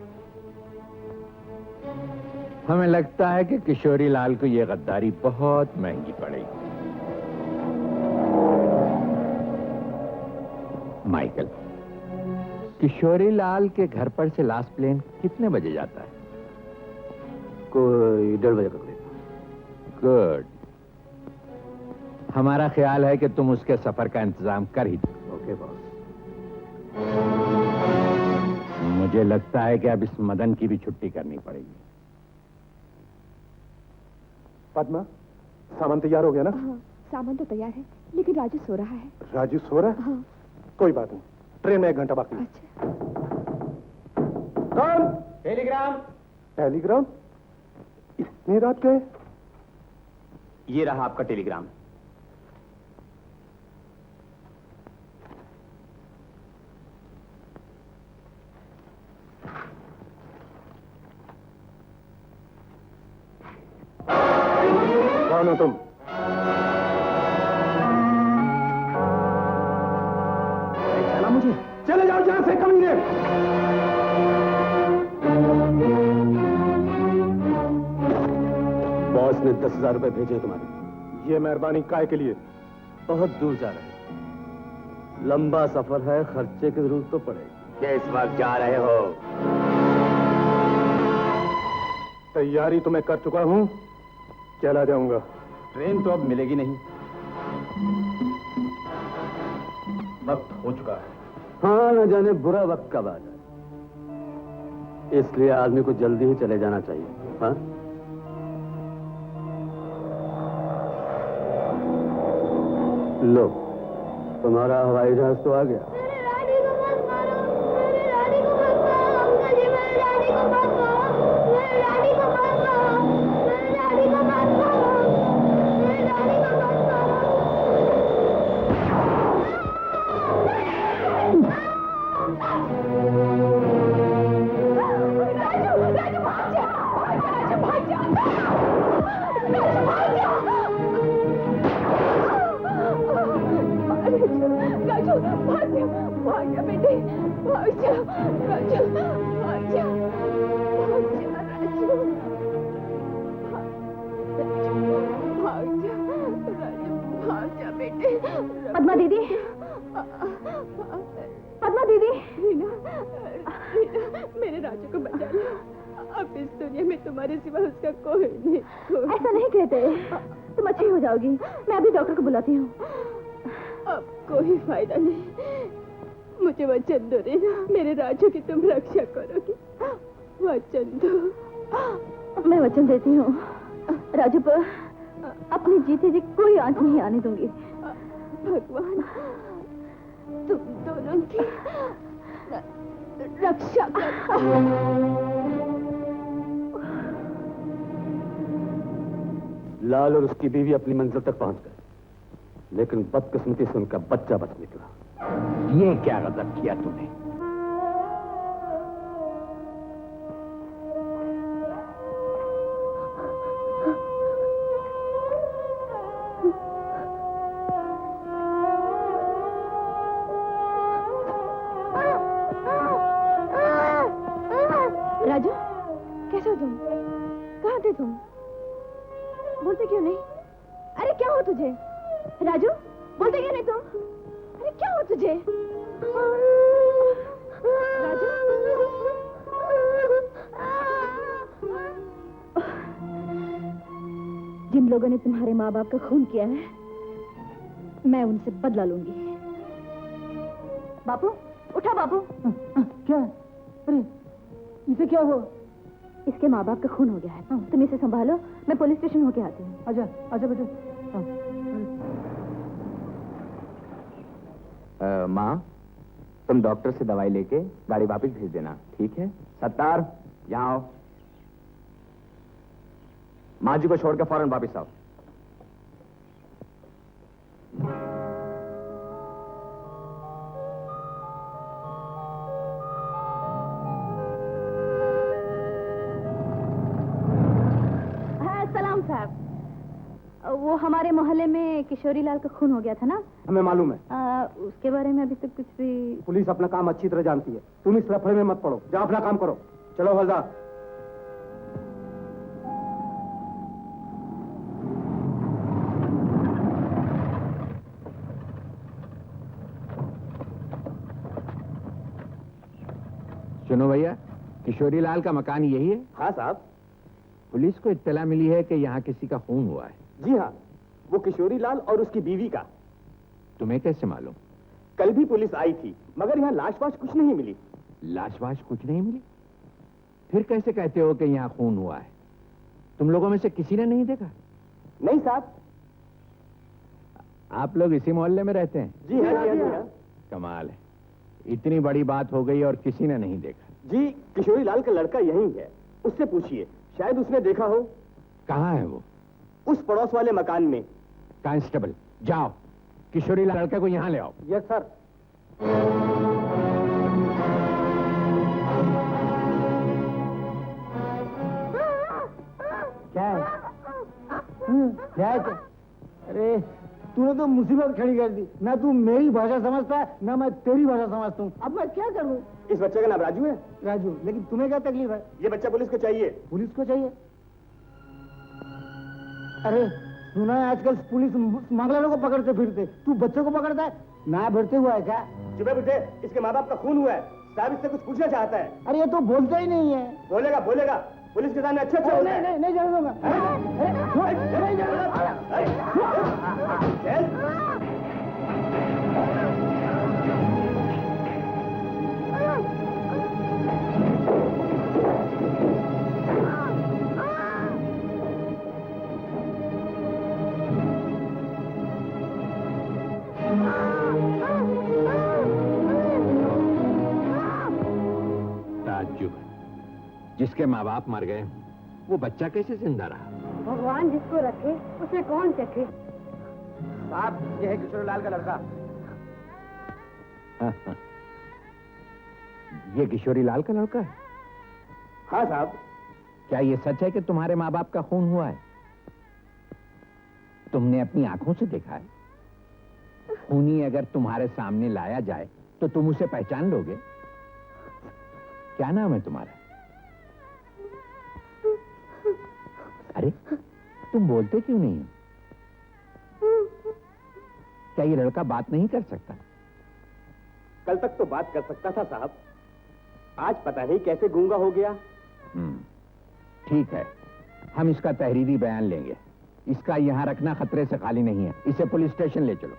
I: हमें लगता है कि किशोरी लाल को यह गद्दारी बहुत महंगी पड़ेगी। माइकल, किशोरी लाल के घर पर से लास्ट प्लेन कितने बजे जाता है?
K: कोई 1:30 बजे तक।
I: गुड। हमारा ख्याल है कि तुम उसके सफर का इंतजाम कर ही दो।
K: Okay boss.
I: मुझे लगता है कि अब इस मदन की भी छुट्टी करनी पड़ेगी।
F: पद्मा, सामान तैयार हो गया ना?
C: हाँ, सामान तो तैयार है, लेकिन राजू सो रहा है।
F: राजू सो रहा है?
C: हाँ।
F: कोई बात नहीं, ट्रेन में 1 घंटा बाकी है।
C: अच्छा।
F: कौन?
J: टेलीग्राम।
F: टेलीग्राम? इतनी रात गए?
K: ये रहा आपका टेलीग्राम।
F: कौन हो तुम?
E: चला मुझे, चले जाओ जहां से कमीने।
K: बॉस ने 10,000 रुपए भेजे तुम्हारे।
F: ये मेहरबानी काय के लिए?
K: बहुत दूर जा रहे हैं, लंबा सफर है, खर्चे की जरूरत तो पड़ेगी।
D: किस वक्त जा रहे हो?
F: तैयारी तो मैं कर चुका हूं, चला जाऊंगा।
K: ट्रेन तो अब मिलेगी नहीं,
J: वक्त हो चुका है।
K: हाँ, न जाने बुरा वक्त कब आ जाए, इसलिए आदमी को जल्दी ही चले जाना चाहिए। हाँ, लो, तुम्हारा हवाई जहाज तो आ गया।
H: मेरे रानी को मत मारो, मेरे रानी को मत मारो, अंकल जी मेरे रानी को मत मारो, मेरे रानी को मत मारो, मेरे रानी को मत मारो, मेरे रानी को मत मारो। राजू, राजू भाग जा, राजू भाग जा, राजू भाग जा। राजू भाग जा बेटे, भाग जा राजू, भाग जा, भाग जा राजू, भाग जा राजू, भाग जा बेटे।
B: पद्मा दीदी, पद्मा दीदी।
C: रीना, मेरे राजू को बचा लो। अब इस दुनिया में तुम्हारे सिवा उसका कोई नहीं।
B: ऐसा नहीं कहते, तुम अच्छी हो जाओगी। मैं अभी डॉक्टर को बुलाती हूँ।
C: अब कोई फायदा नहीं, मुझे वचन दो रीना, मेरे राजू की तुम रक्षा करोगी। वचन दो।
B: मैं वचन देती हूँ, राजू पर अपनी जीते जी कोई आंच नहीं आने दूंगी।
C: भगवान तुम दोनों की रक्षा कर।
K: लाल और उसकी बीवी अपनी मंजिल तक पहुंच गए, लेकिन बदकिस्मती से उनका बच्चा बच निकला।
I: ये क्या गजब किया तूने?
B: राजू, कैसे हो तुम? कहाँ थे तुम? बोलते क्यों नहीं? अरे क्या हो तुझे? राजू, बोलते क्यों नहीं तुम? अरे क्या हो तुझे? राजू, जिन लोगों ने तुम्हारे माँ बाप का खून किया है, मैं उनसे बदला लूंगी। बापू, उठा बापू।
E: क्या? अरे इसे क्या हुआ?
B: इसके माँ बाप का खून हो गया है। तुम इसे संभालो, मैं पुलिस स्टेशन होके आती हूँ।
E: आजा आजा बेटे।
I: माँ, तुम डॉक्टर से दवाई लेके गाड़ी वापस भेज देना, ठीक है? सत्तार, यहाँ आओ। माँ जी को छोड़ के फौरन वापस आओ।
B: हाँ, सलाम साहब। वो हमारे मोहल्ले में किशोरी लाल का खून हो गया था ना?
E: हमें मालूम है।
B: उसके बारे में अभी तक कुछ भी।
E: पुलिस अपना काम अच्छी तरह जानती है, तुम इस लफड़े में मत पड़ो, जाओ अपना काम करो। चलो हवलदार।
I: सुनो भैया, किशोरी लाल का मकान यही है?
K: हाँ साहब।
I: पुलिस को इत्तला मिली है कि यहाँ किसी का खून हुआ है।
K: जी हाँ, वो किशोरी लाल और उसकी बीवी का।
I: तुम्हें कैसे मालूम?
K: कल भी पुलिस आई थी, मगर यहाँ लाश वाश कुछ नहीं मिली।
I: लाश वाश कुछ नहीं मिली? फिर कैसे कहते हो कि यहाँ खून हुआ है? तुम लोगों में से किसी ने नहीं देखा?
K: नहीं साहब।
I: आप लोग इसी मोहल्ले में रहते हैं?
K: जी हाँ, जी हाँ, जी हाँ।
I: कमाल है, इतनी बड़ी बात हो गई और किसी ने नहीं देखा।
K: जी, किशोरी लाल का लड़का यही है, उससे पूछिए, शायद उसने देखा हो।
I: कहाँ है वो?
K: उस पड़ोस वाले मकान में।
I: कांस्टेबल, जाओ किशोरी लाल लड़के को यहाँ ले आओ।
E: Yes sir. क्या है? क्या है? अरे तूने तो मुसीबत खड़ी कर दी, ना तू मेरी भाषा समझता है ना मैं तेरी भाषा समझता हूँ। अब मैं क्या करूँ?
K: इस बच्चे का नाम राजू है।
E: राजू, लेकिन तुम्हें क्या तकलीफ है?
K: ये बच्चा पुलिस को चाहिए।
E: पुलिस को चाहिए? अरे सुना है आजकल पुलिस स्मगलरों को पकड़ते फिरते, तू बच्चे को पकड़ता है? ना भरते हुआ है क्या?
K: चुप है बेटे, इसके माँ बाप का खून हुआ है, साहब इससे कुछ पूछना चाहता है।
E: अरे ये तो बोलता ही नहीं है।
K: बोलेगा बोलेगा, पुलिस के सामने अच्छा अच्छा
E: नहीं नहीं नहीं जाने दूंगा। नहीं जाने
I: ताज्जुब है, जिसके माँ बाप मर गए वो बच्चा कैसे जिंदा रहा?
B: भगवान जिसको रखे उसे कौन चखे।
E: साहब, ये है किशोरी लाल का लड़का।
I: ये किशोरी लाल का लड़का है?
K: हाँ साहब।
I: क्या ये सच है कि तुम्हारे माँ बाप का खून हुआ है? तुमने अपनी आंखों से देखा है? खूनी अगर तुम्हारे सामने लाया जाए तो तुम उसे पहचान लोगे? क्या नाम है तुम्हारा? अरे तुम बोलते क्यों नहीं हो? क्या ये लड़का बात नहीं कर सकता?
K: कल तक तो बात कर सकता था साहब, आज पता नहीं कैसे गूंगा हो गया।
I: ठीक है, हम इसका तहरीरी बयान लेंगे। इसका यहाँ रखना खतरे से खाली नहीं है, इसे पुलिस स्टेशन ले चलो।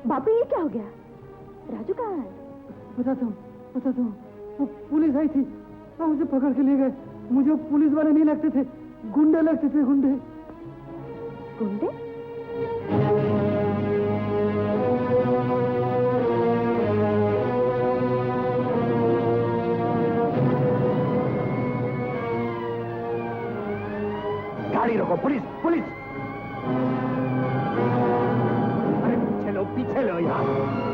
B: बापू ये क्या हो गया? राजू कहाँ है?
E: बताता हूँ। वो पुलिस आई थी और मुझे पकड़ के ले गए। मुझे पुलिस वाले नहीं लगते थे, गुंडे लगते थे, गुंडे।
B: गुंडे?
E: गाड़ी रोको, पुलिस पुलिस। अरे पीछे लो यहाँ।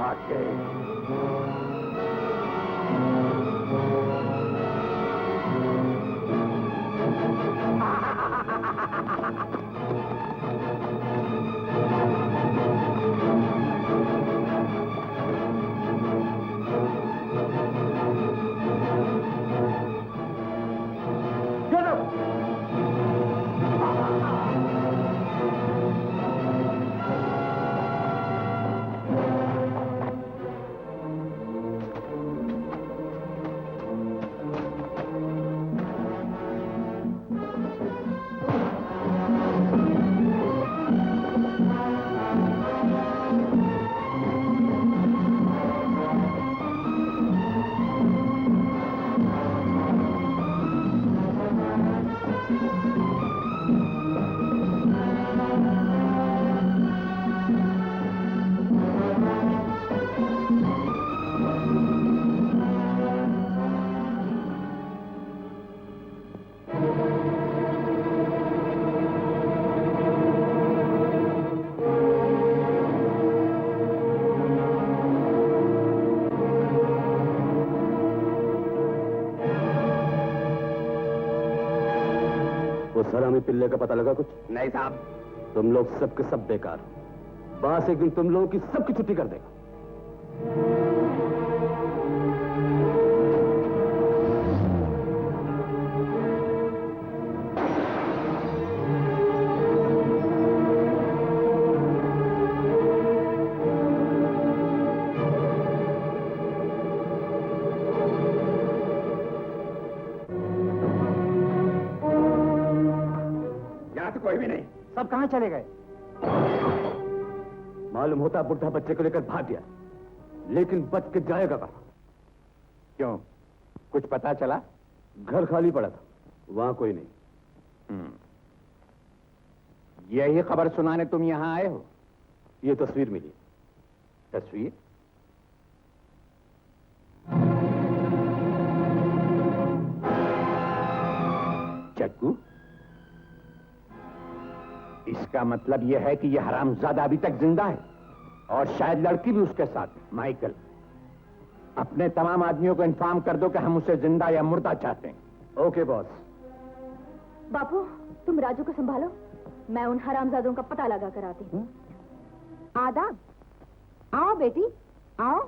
I: भाग गए।
K: उस हरामी पिल्ले का पता लगा कुछ?
I: नहीं साहब।
K: तुम लोग सबके सब बेकार हो। बस एक दिन तुम लोगों की सबकी छुट्टी कर देगा।
I: कोई भी नहीं।
F: सब कहाँ चले गए?
K: मालूम होता बुढ़ा बच्चे को लेकर भाग गया, लेकिन बच के जाएगा कहाँ?
I: क्यों, कुछ पता चला?
K: घर खाली पड़ा था, वहां कोई नहीं।
I: यही खबर सुनाने तुम यहां आए हो?
K: ये तस्वीर मिली।
I: तस्वीर? चक्कू, इसका मतलब यह है कि यह हरामजादा अभी तक जिंदा है और शायद लड़की भी उसके साथ। माइकल, अपने तमाम आदमियों को इन्फॉर्म कर दो कि हम उसे जिंदा या मुर्दा चाहते हैं।
K: Okay boss.
B: बापू, तुम राजू को संभालो, मैं उन हरामजादों का पता लगा कर आती हूँ।
G: आदाब। आओ बेटी, आओ।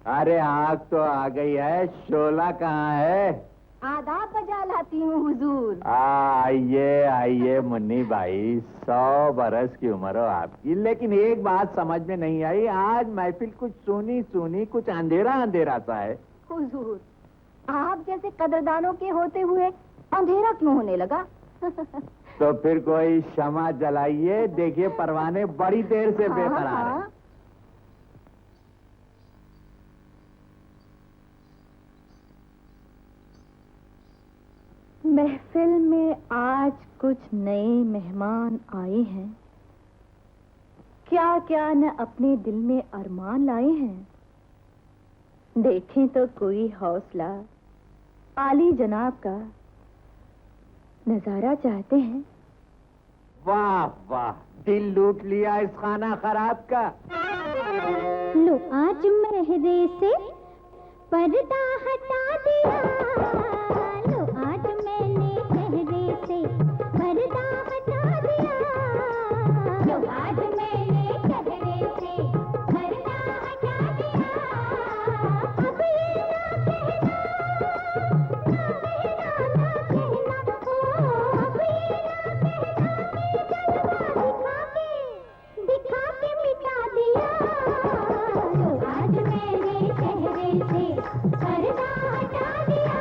I: अरे आग तो आ गई है, शोला कहाँ है?
G: आदाब बजा लाती हूँ हुजूर।
I: आइए आइए मुन्नी भाई, 100 बरस की उम्र हो आपकी, लेकिन एक बात समझ में नहीं आई, आज महफिल कुछ सुनी सुनी, कुछ अंधेरा अंधेरा सा है।
G: हुजूर, आप जैसे कदरदानों के होते हुए अंधेरा क्यों होने लगा?
I: तो फिर कोई शमा जलाइए, देखिए परवाने बड़ी देर से बेकरार हैं।
B: महफिल में आज कुछ नए मेहमान आए हैं, क्या क्या न अपने दिल में अरमान लाए हैं। देखें तो कोई हौसला आली जनाब का नजारा चाहते हैं।
I: वाह वाह, दिल लूट लिया इस खाना खराब का।
H: लो आज मेहरे से पर्दा हटा दिया, लो आज मैंने चेहरे से पर्दा हटा दिया, लो आज मैंने चेहरे से पर्दा हटा दिया। अब ये ना कहना, ना कहना, ना कहना, ओ अब ये ना कहना, दिखा के मिटा दिया, लो आज मैंने चेहरे से पर्दा हटा दिया।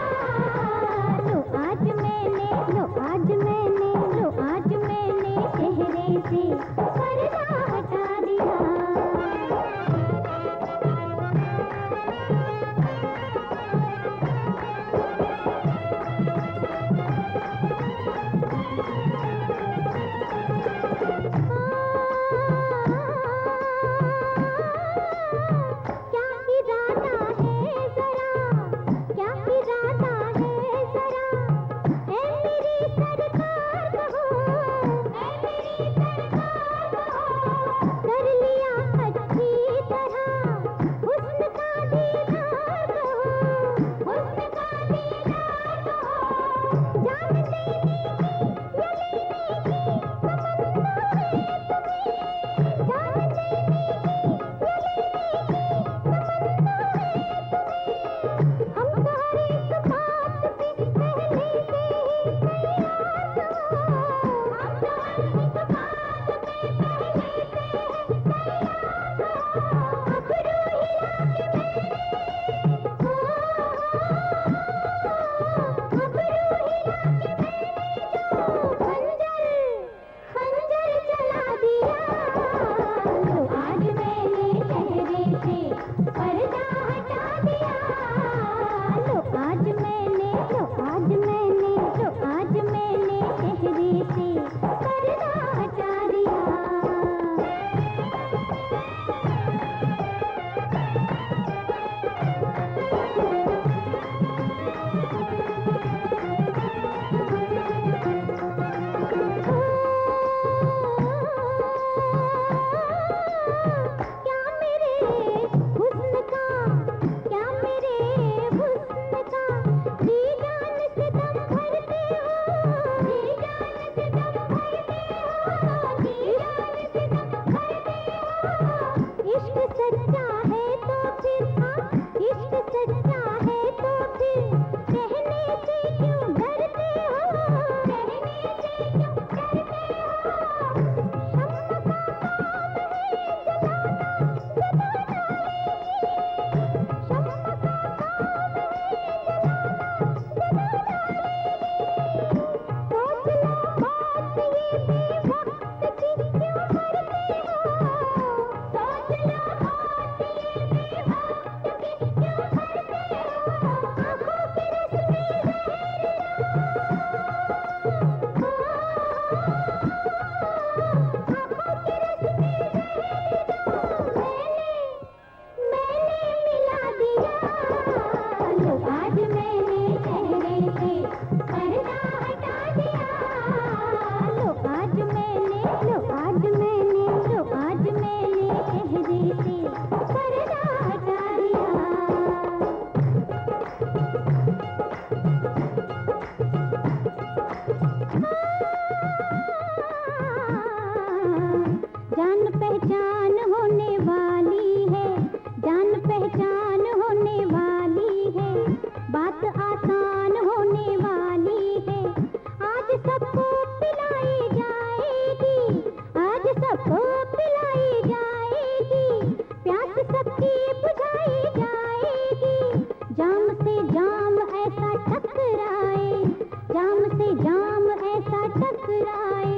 H: टकराए,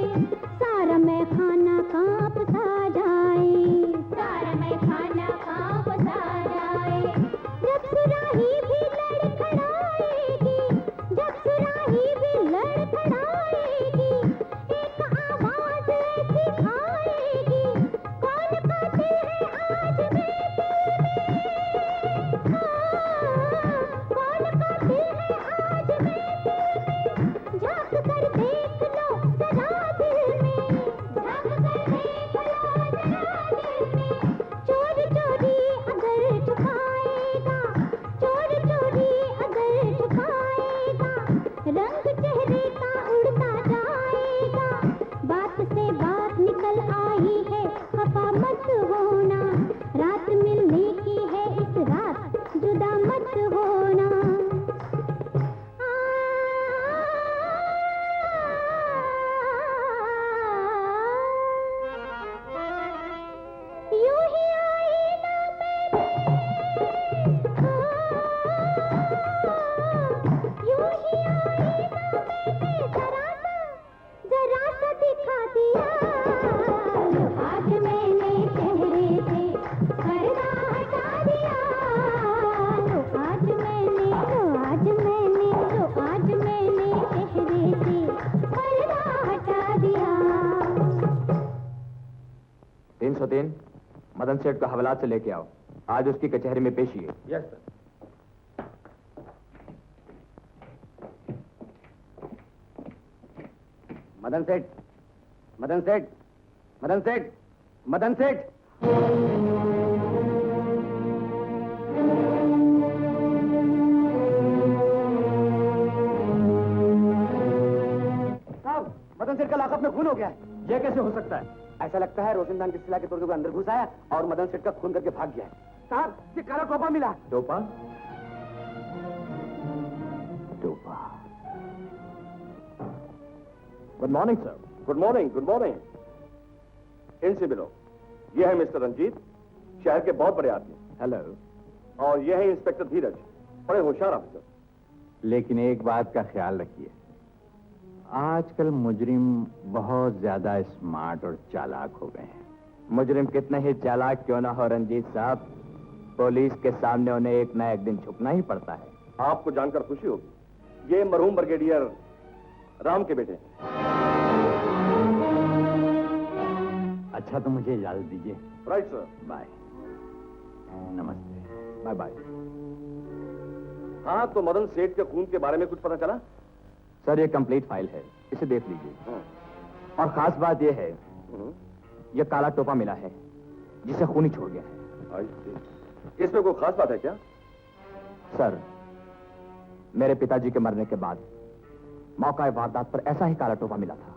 H: सारा मैं खाना कांप सा जाए, सारा मैं खाना कांप सा जाए। जब सुराही भी लड़खड़ाएगी, जब सुराही भी लड़खड़ाएगी, एक आवाज ऐसी आएगी, कौन कातिल है आज मेरे दिल में? कौन कातिल है आज मेरे दिल में? झांक कर देख लो जरा दिल में, झांक कर देख लो जरा दिल में। चोर चोरी अगर छुपाएगा, चोर चोरी अगर छुपाएगा, रंग चेहरे का उड़ता जाएगा। बात से बात निकल आई है, खफा मत होना, रात मिलने की है इस रात, जुदा मत होना। यूं ही आई ना मैंने, यूं ही आई ना मैंने, जरा सा दिखा दिया। आज मैंने चेहरे से पर्दा हटा दिया, तो आज मैंने चेहरे से पर्दा हटा दिया।
K: 303 मदन सेठ को हवालात से लेके आओ, आज उसकी कचहरी में पेशी है।
J: Yes sir.
K: मदन सेठ, मदन सेठ, मदन सेठ, मदन सेठ।
F: साहब, मदन सेठ का लाकअप में खून हो गया है।
J: ये कैसे हो सकता है?
F: ऐसा लगता है रोशनदान के सिला के तोड़ने को अंदर घुस आया और मदन सेठ का खून करके भाग गया है। साहब, ये काला टोपा मिला।
K: टोपा? टोपा।
D: Good morning sir. Good morning, good morning. इनसे मिलो। ये है मिस्टर रंजीत, शहर के बहुत बड़े आदमी।
I: हेलो।
D: और ये है इंस्पेक्टर धीरज, बड़े होशियार ऑफिसर।
I: लेकिन एक बात का ख्याल रखिए, आजकल मुजरिम बहुत ज्यादा स्मार्ट और चालाक हो गए हैं।
K: मुजरिम कितने ही चालाक क्यों ना हो रंजीत साहब, पुलिस के सामने उन्हें एक ना एक दिन झुकना ही पड़ता है।
D: आपको जानकर खुशी होगी, ये मरहूम ब्रिगेडियर राम के बेटे।
I: अच्छा तो मुझे इजाजत दीजिए।
D: Right sir.
I: बाय। नमस्ते। Bye bye.
D: हाँ, तो मदन सेठ के खून के बारे में कुछ पता चला?
K: सर ये कंप्लीट फाइल है, इसे देख लीजिए।
D: हाँ।
K: और खास बात यह है,
D: हम्म।
K: यह काला टोपा मिला है जिसे खून ही छोड़ गया है।
D: I see। इसमें कोई खास बात है क्या?
K: सर, मेरे पिताजी के मरने के बाद मौका वारदात पर ऐसा ही काला टोपा मिला था।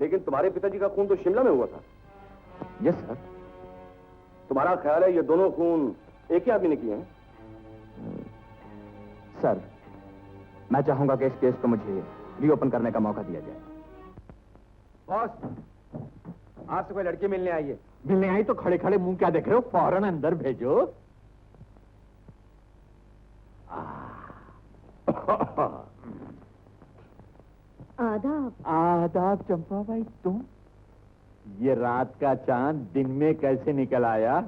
D: लेकिन तुम्हारे पिताजी का खून तो शिमला में हुआ था।
K: Yes sir.
D: तुम्हारा ख्याल है ये दोनों खून एक ही आदमी ने किए हैं?
K: सर, मैं चाहूंगा कि इस केस को मुझे रीओपन करने का मौका दिया जाए।
J: बॉस, आज से कोई लड़की मिलने आई है।
I: मिलने आई तो खड़े खड़े मुंह क्या देख रहे हो? फौरन अंदर भेजो।
B: आदाब।
I: आदाब चंपा भाई, तुम ये रात का चांद दिन में कैसे निकल आया?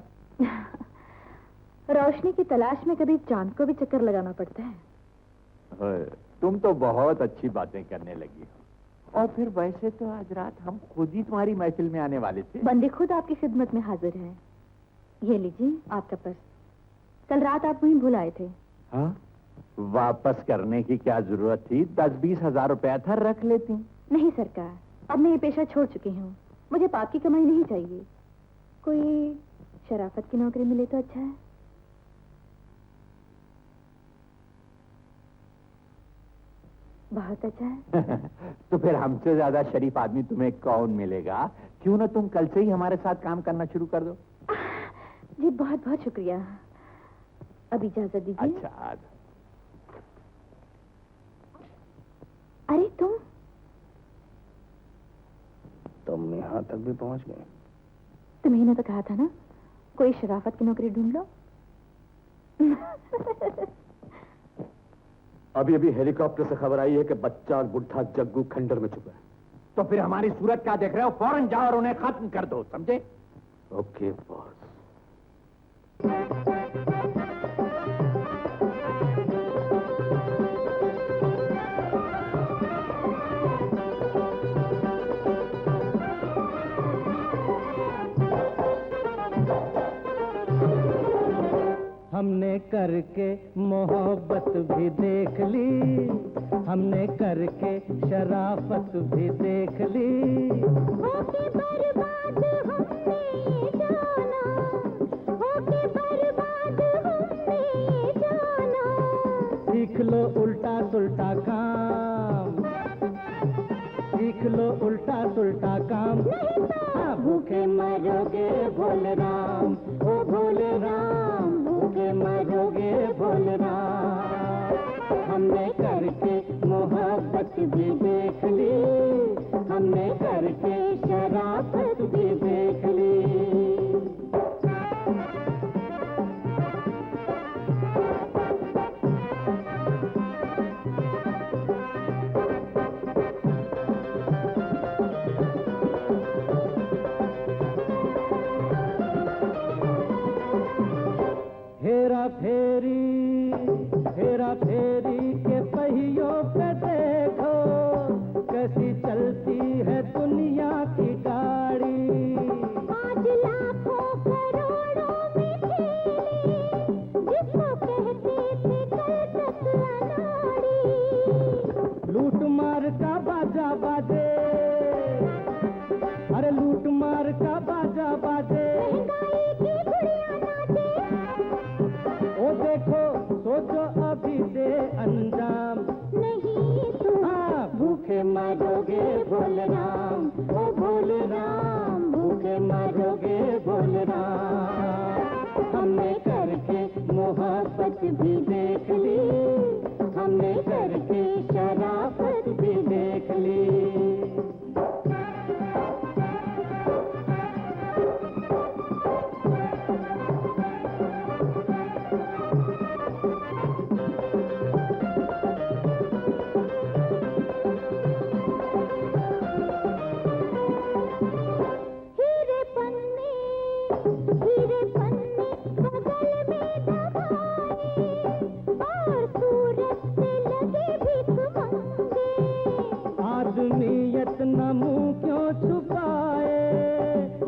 B: रोशनी की तलाश में कभी चांद को भी चक्कर लगाना पड़ता है।
I: तुम तो बहुत अच्छी बातें करने लगी हो। और फिर वैसे तो आज रात हम खुद ही तुम्हारी महफिल में आने वाले थे।
B: बंदे खुद आपकी खिदमत में हाजिर है। ये लीजिए आपका पर्स, कल रात आप वहीं भूल आए थे।
I: हाँ? वापस करने की क्या जरूरत थी? 10-20 हजार रुपया था, रख लेती।
B: नहीं सरकार, अब मैं ये पेशा छोड़ चुकी हूँ। मुझे पाप की कमाई नहीं चाहिए। कोई शराफत की नौकरी मिले तो अच्छा है। बहुत अच्छा है।
I: तो फिर हमसे ज्यादा शरीफ आदमी तुम्हें कौन मिलेगा? क्यों ना तुम कल से ही हमारे साथ काम करना शुरू कर दो।
B: जी बहुत बहुत शुक्रिया। अब इजाजत दीजिए।
I: अच्छा।
B: अरे
D: तुम यहाँ तक भी पहुँच गए?
B: तुम्हें ने तो कहा था ना, कोई शराफत की नौकरी ढूंढ लो।
K: अभी अभी हेलीकॉप्टर से खबर आई है कि बच्चा और बुढ़ा जग्गू खंडर में छुपा है।
I: तो फिर हमारी सूरत क्या देख रहे हो? फौरन जाओ और उन्हें खत्म कर दो, समझे?
K: Okay boss.
E: हमने करके मोहब्बत भी देख ली, हमने करके शराफत भी देख ली।
H: होके बर्बाद हमने ये जाना, होके बर्बाद हमने ये जाना।
E: सीख लो उल्टा सुल्टा काम, सीख लो उल्टा सुल्टा काम। हाँ, भूखे मरोगे भोले राम, ओ भोले राम, भूखे मरोगे भोले राम। हमने करके मोहब्बत भी देख ली, हमने करके शराफत भी देख ली। हेरा फेरी, हेरा फेरी के पहियों पे देखो, कैसी चलती है दुनिया की गाड़ी।
H: आज लाखों करोड़ों में खेले, जिसको कहते थे कल तक अनाड़ी।
E: लूट मार का बाजा बाजे, अरे लूट मार का बाजा बाजे।
H: महंगाई की गुड़िया नाचे,
E: ओ देखो सोचो अभी से अंजाम।
H: नहीं तुम
E: हाँ, भूखे मरोगे भोले राम, ओ भोले राम, भूखे मरोगे भोले राम। हमने करके मोहब्बत भी देख ली, हमने करके शराफत भी देख ली।
H: हीरे पन्ने, हीरे पन्ने बगल में दबाए, और सूरत से लगे भीख मंगे।
E: आदमियत न मुंह क्यों छुपाए,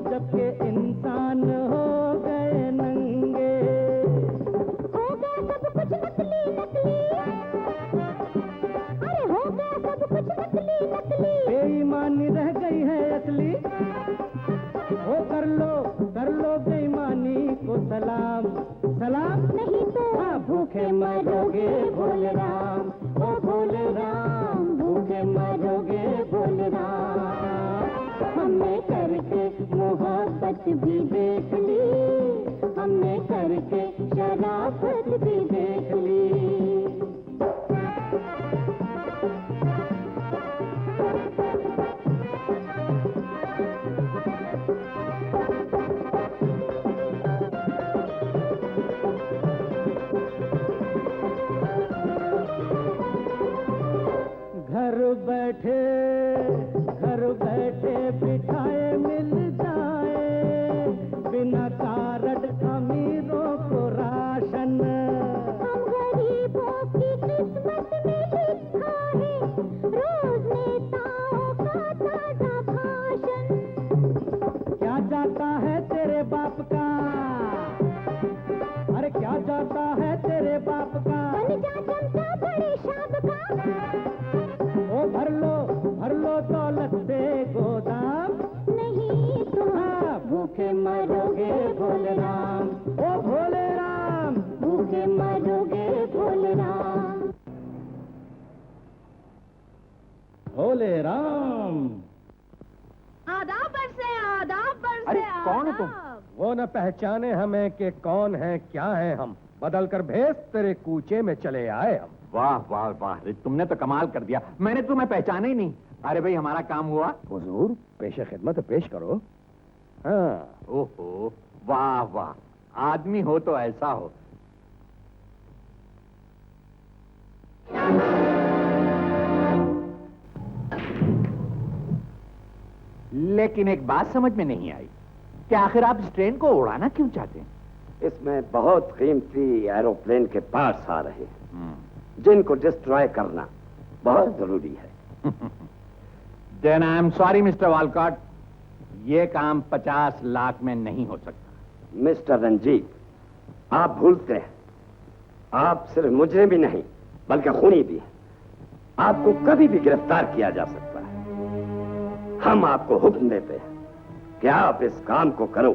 E: जबकि इंसान हो गए नंगे।
H: हो गया सब कुछ नकली नकली, अरे हो गया सब कुछ नकली नकली।
E: बेईमानी रह गई है असली, ओ कर लो बेईमानी को सलाम, सलाम।
H: नहीं तो
E: हाँ, भूखे मरोगे भोले राम, ओ भोले राम, भूखे मरोगे भोले राम। हमने करके मोहब्बत भी देख ली, हमने करके शराफत भी देख ली। घर बैठे बिठाए मिल जाए, बिना कार्ड अमीरों को राशन।
H: हम गरीबों की किस्मत में लिखा है, रोज नेताओं का ताजा भाषण।
E: क्या जाता है तेरे बाप का, अरे क्या जाता है तेरे बाप का।
H: बन जा चमचा बड़े शाब का,
E: ओ भर लो दौलत से गोदाम।
H: नहीं तुम
E: हाँ, भूखे मरोगे भोले राम, ओ भोले राम, भूखे मरोगे भोले राम। भोले राम।
B: आदाब बरसे, आदाब बरसे।
I: अरे कौन हो तुम?
B: आदाब।
J: वो न पहचाने हमें कि कौन है क्या है हम, बदल कर भेस तेरे कूचे में चले आए हम।
I: वाह वाह वाह, अरे तुमने तो कमाल कर दिया, मैंने तुम्हें पहचाना ही नहीं। अरे भाई हमारा काम हुआ।
J: हुजूर पेशे खिदमत पेश करो। हाँ,
I: ओहो, वाह वाह, आदमी हो तो ऐसा हो। लेकिन एक बात समझ में नहीं आई कि आखिर आप इस ट्रेन को उड़ाना क्यों चाहते हैं?
D: इसमें बहुत कीमती एरोप्लेन के पार्ट्स आ रहे हैं जिनको डिस्ट्रॉय करना बहुत जरूरी है।
I: Then I am sorry mister Walcott, ये काम 50 लाख में नहीं हो सकता।
D: मिस्टर रंजीत, आप भूलते हैं, आप सिर्फ मुजरिम भी नहीं बल्कि खूनी भी हैं। आपको कभी भी गिरफ्तार किया जा सकता है। हम आपको हुक्म देते हैं कि आप इस काम को करो।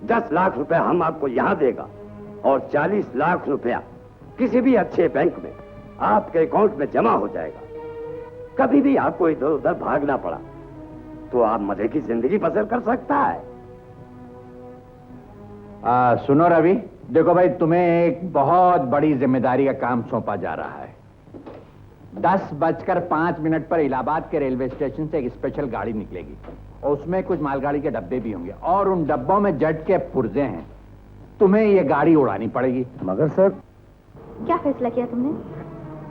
D: 10 लाख रुपए हम आपको यहां देगा और 40 लाख रुपया किसी भी अच्छे बैंक में आपके अकाउंट में जमा हो जाएगा। कभी भी आपको इधर उधर भागना पड़ा तो आप मजे की जिंदगी बसर कर सकता है।
I: सुनो रवि, देखो भाई, तुम्हें एक बहुत बड़ी जिम्मेदारी का काम सौंपा जा रहा है। 10:05 पर इलाहाबाद के रेलवे स्टेशन से एक स्पेशल गाड़ी निकलेगी और उसमें कुछ मालगाड़ी के डब्बे भी होंगे और उन डब्बों में जेट के पुर्जे हैं। तुम्हें ये गाड़ी उड़ानी पड़ेगी।
J: मगर सर,
B: क्या फैसला किया तुमने?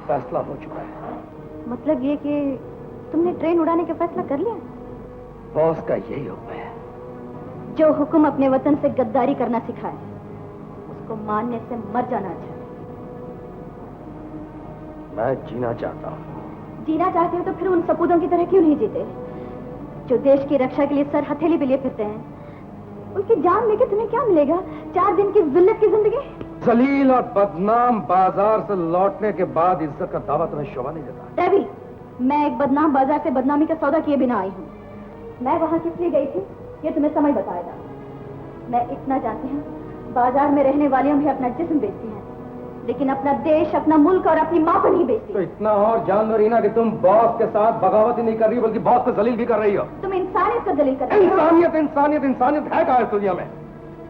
J: फैसला हो चुका है।
B: मतलब ये कि तुमने ट्रेन उड़ाने का फैसला कर लिया?
J: बॉस का यही हुक्म है।
B: जो हुक्म अपने वतन से गद्दारी करना सिखाए उसको मानने से मर जाना अच्छा है।
J: मैं जीना चाहता हूँ।
B: जीना चाहते हो तो फिर उन सपूतों की तरह क्यों नहीं जीते जो देश की रक्षा के लिए सर हथेली पे लिए फिरते हैं? उनकी जान लेके तुम्हें क्या मिलेगा? 4 दिन की जिल्लत की जिंदगी।
J: जलील और बदनाम बाजार से लौटने के बाद इज्जत का दावा तुम्हें शोभा नहीं देता।
B: रवि, मैं एक बदनाम बाजार से बदनामी का सौदा किए बिना आई हूँ। मैं वहां किस लिए गई थी ये तुम्हें समय बताएगा। मैं इतना जानती हूँ, बाजार में रहने वालियों भी अपना जिस्म बेचती हैं, लेकिन अपना देश, अपना मुल्क और अपनी माँ को नहीं बेचती।
J: तो इतना और जान लो रीना कि तुम बॉस के साथ बगावत ही नहीं कर रही हो बल्कि बॉस को जलील भी कर रही हो।
B: तुम इंसानियत को जलील कर रही हो।
J: इंसानियत इंसानियत इंसानियत है कहाँ इस दुनिया में?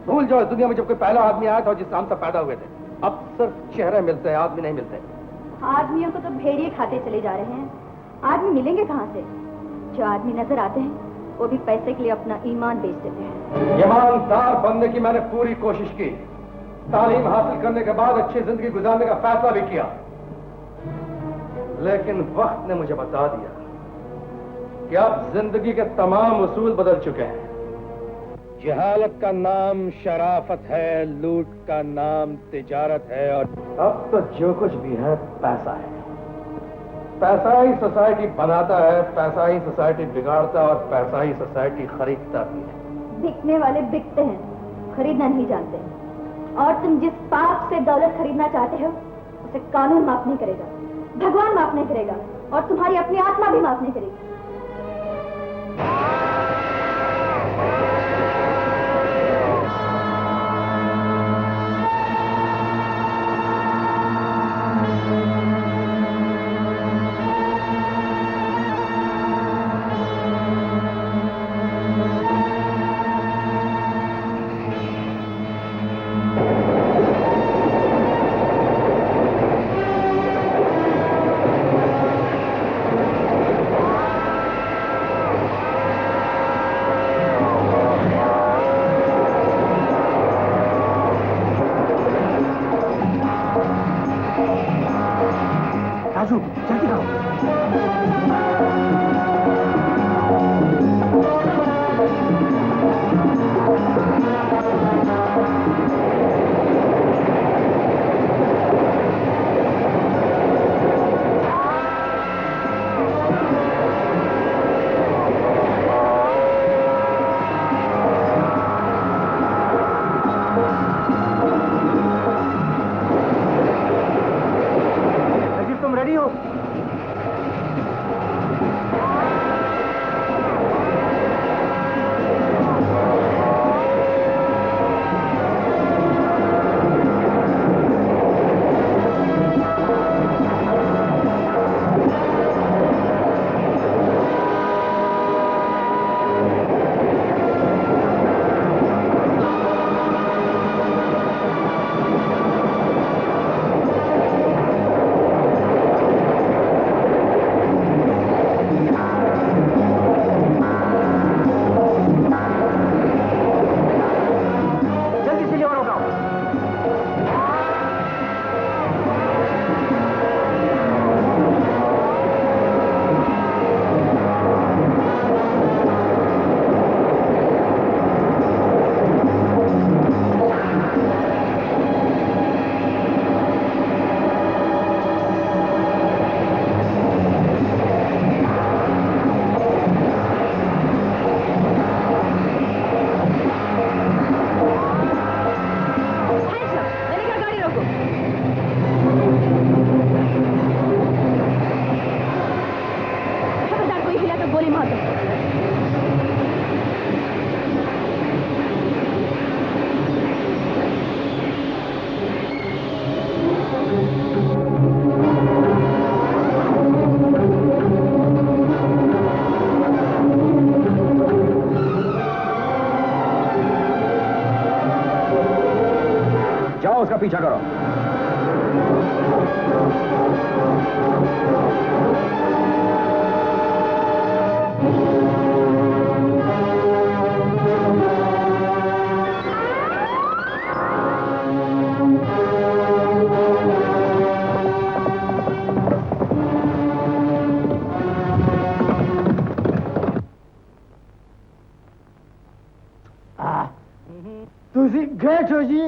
J: भूल जाओ, इस दुनिया में जब कोई पहला आदमी आया था जिस नाम से पैदा हुए थे, अब सिर्फ चेहरे मिलते हैं, आदमी नहीं मिलते।
B: आदमियों को तो भेड़िए खाते चले जा रहे हैं, आदमी मिलेंगे कहाँ से? जो आदमी नजर आते हैं वो भी पैसे के लिए अपना ईमान बेच देते हैं।
J: ईमानदार बनने की मैंने पूरी कोशिश की, तालीम हासिल करने के बाद अच्छी जिंदगी गुजारने का फैसला भी किया, लेकिन वक्त ने मुझे बता दिया कि अब जिंदगी के तमाम उसूल बदल चुके हैं। जहालत का नाम शराफत है, लूट का नाम तिजारत है, और अब तो जो कुछ भी है पैसा है। पैसा ही सोसाइटी बनाता है, पैसा ही सोसाइटी बिगाड़ता है और पैसा ही सोसाइटी खरीदता भी है।
B: बिकने वाले बिकते हैं, खरीदना नहीं जानते। और तुम जिस पाप से दौलत खरीदना चाहते हो उसे कानून माफ नहीं करेगा, भगवान माफ नहीं करेगा और तुम्हारी अपनी आत्मा भी माफ नहीं करेगी।
D: पीछा करो।
F: ਤੁਸੀਂ ग्रेट हो जी।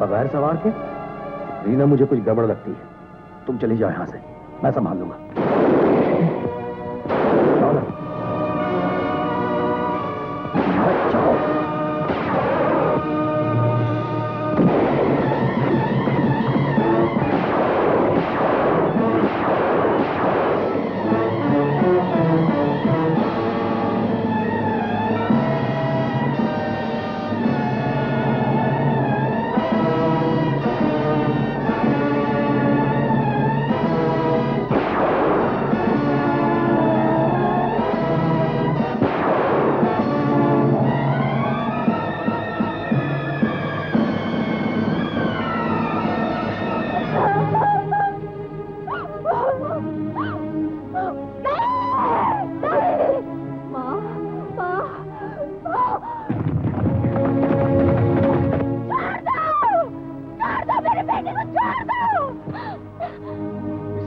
K: बगैर सवार के? रीना, मुझे कुछ गड़बड़ लगती है। तुम चली जाओ यहां से, मैं संभाल लूंगा। जाओ ना। जाओ।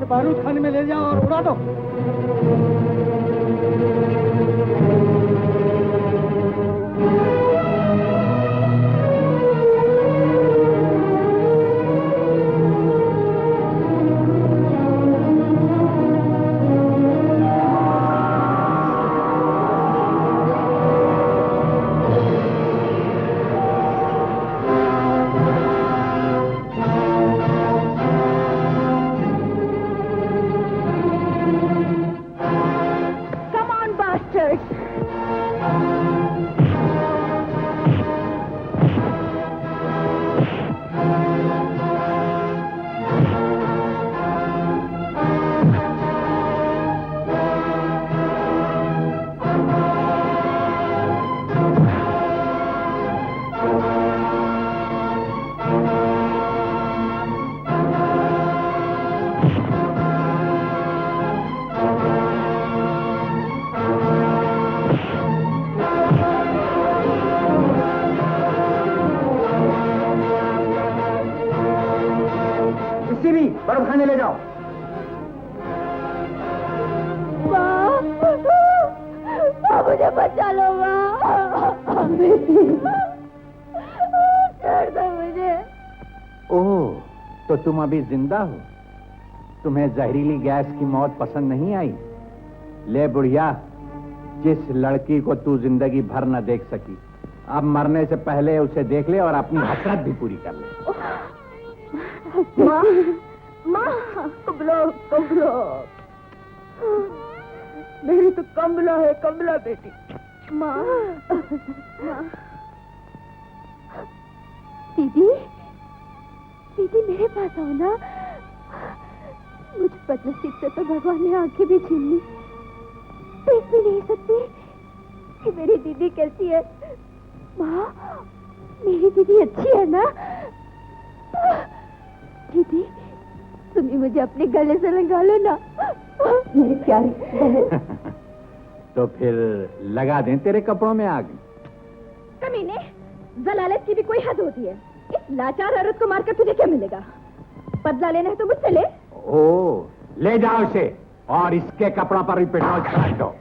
F: बारूद खाने में ले जाओ और उड़ा दो। बर्फ खाने ले जाओ।
B: मुझे बचा लो मुझे।
I: ओह, तो तुम अभी जिंदा हो? तुम्हें जहरीली गैस की मौत पसंद नहीं आई? ले बुढ़िया, जिस लड़की को तू जिंदगी भर न देख सकी, अब मरने से पहले उसे देख ले और अपनी हसरत भी पूरी कर ले।
B: माँ, माँ, कमला, कमला, मेरी तो कमला है, कमला बेटी। माँ, माँ, दीदी, दीदी मेरे पास आओ ना। मुझ बदनसीब से तो भगवान ने आंखें भी छीन ली। देख भी नहीं सकती कि मेरी दीदी कैसी है। माँ, मेरी दीदी अच्छी है ना? दीदी, तुम ही मुझे अपने गले से लगा लो ना, मेरी प्यारी बहन।
I: तो फिर लगा दें तेरे कपड़ों में आग।
B: कमीने, जलालत की भी कोई हद होती है। इस लाचार औरत को मारकर तुझे क्या मिलेगा? बदला लेना है तो मुझसे ले।
I: ओ, ले जाओ इसे और इसके कपड़ों पर भी पेट्रोल छिड़क दो।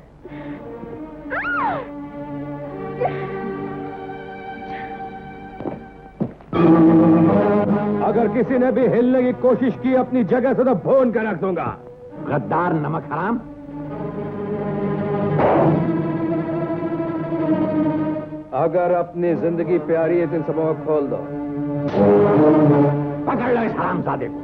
J: अगर किसी ने भी हिलने की कोशिश की अपनी जगह से तो भून कर रख दूंगा।
I: गद्दार, नमक हराम।
J: अगर अपनी जिंदगी प्यारी है तो इन सबों को खोल दो।
I: पकड़ लो इस हरामजादे को।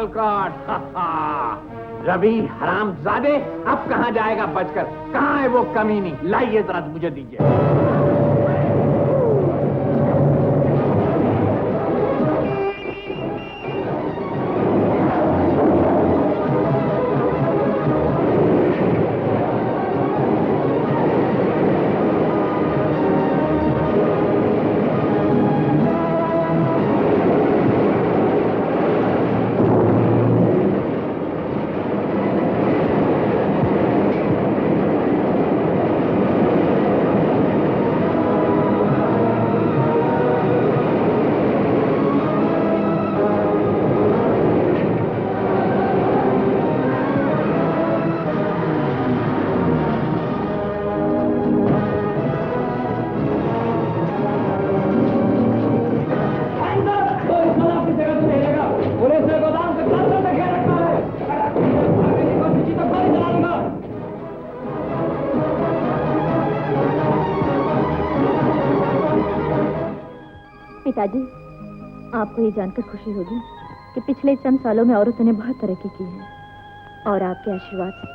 I: बाल काट। रवि हरामजादे, अब कहाँ जाएगा बचकर? कहाँ है वो कमीनी? लाइए जरा मुझे दीजिए।
B: पिताजी, आपको ये जानकर खुशी होगी कि पिछले चंद सालों में औरतों ने बहुत तरक्की की है और आपके आशीर्वाद से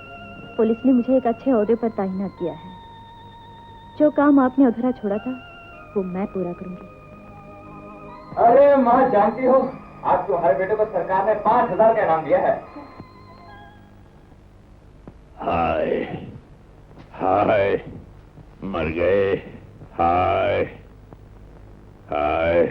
B: पुलिस ने मुझे एक अच्छे ओहदे पर तैनात किया है। जो काम आपने अधूरा छोड़ा था वो मैं पूरा करूंगी।
L: अरे माँ, जानती हो आज तुम्हारे बेटे को सरकार ने 5000 का इनाम दिया है।
I: हाय हाय, मर गए। हाय हाय।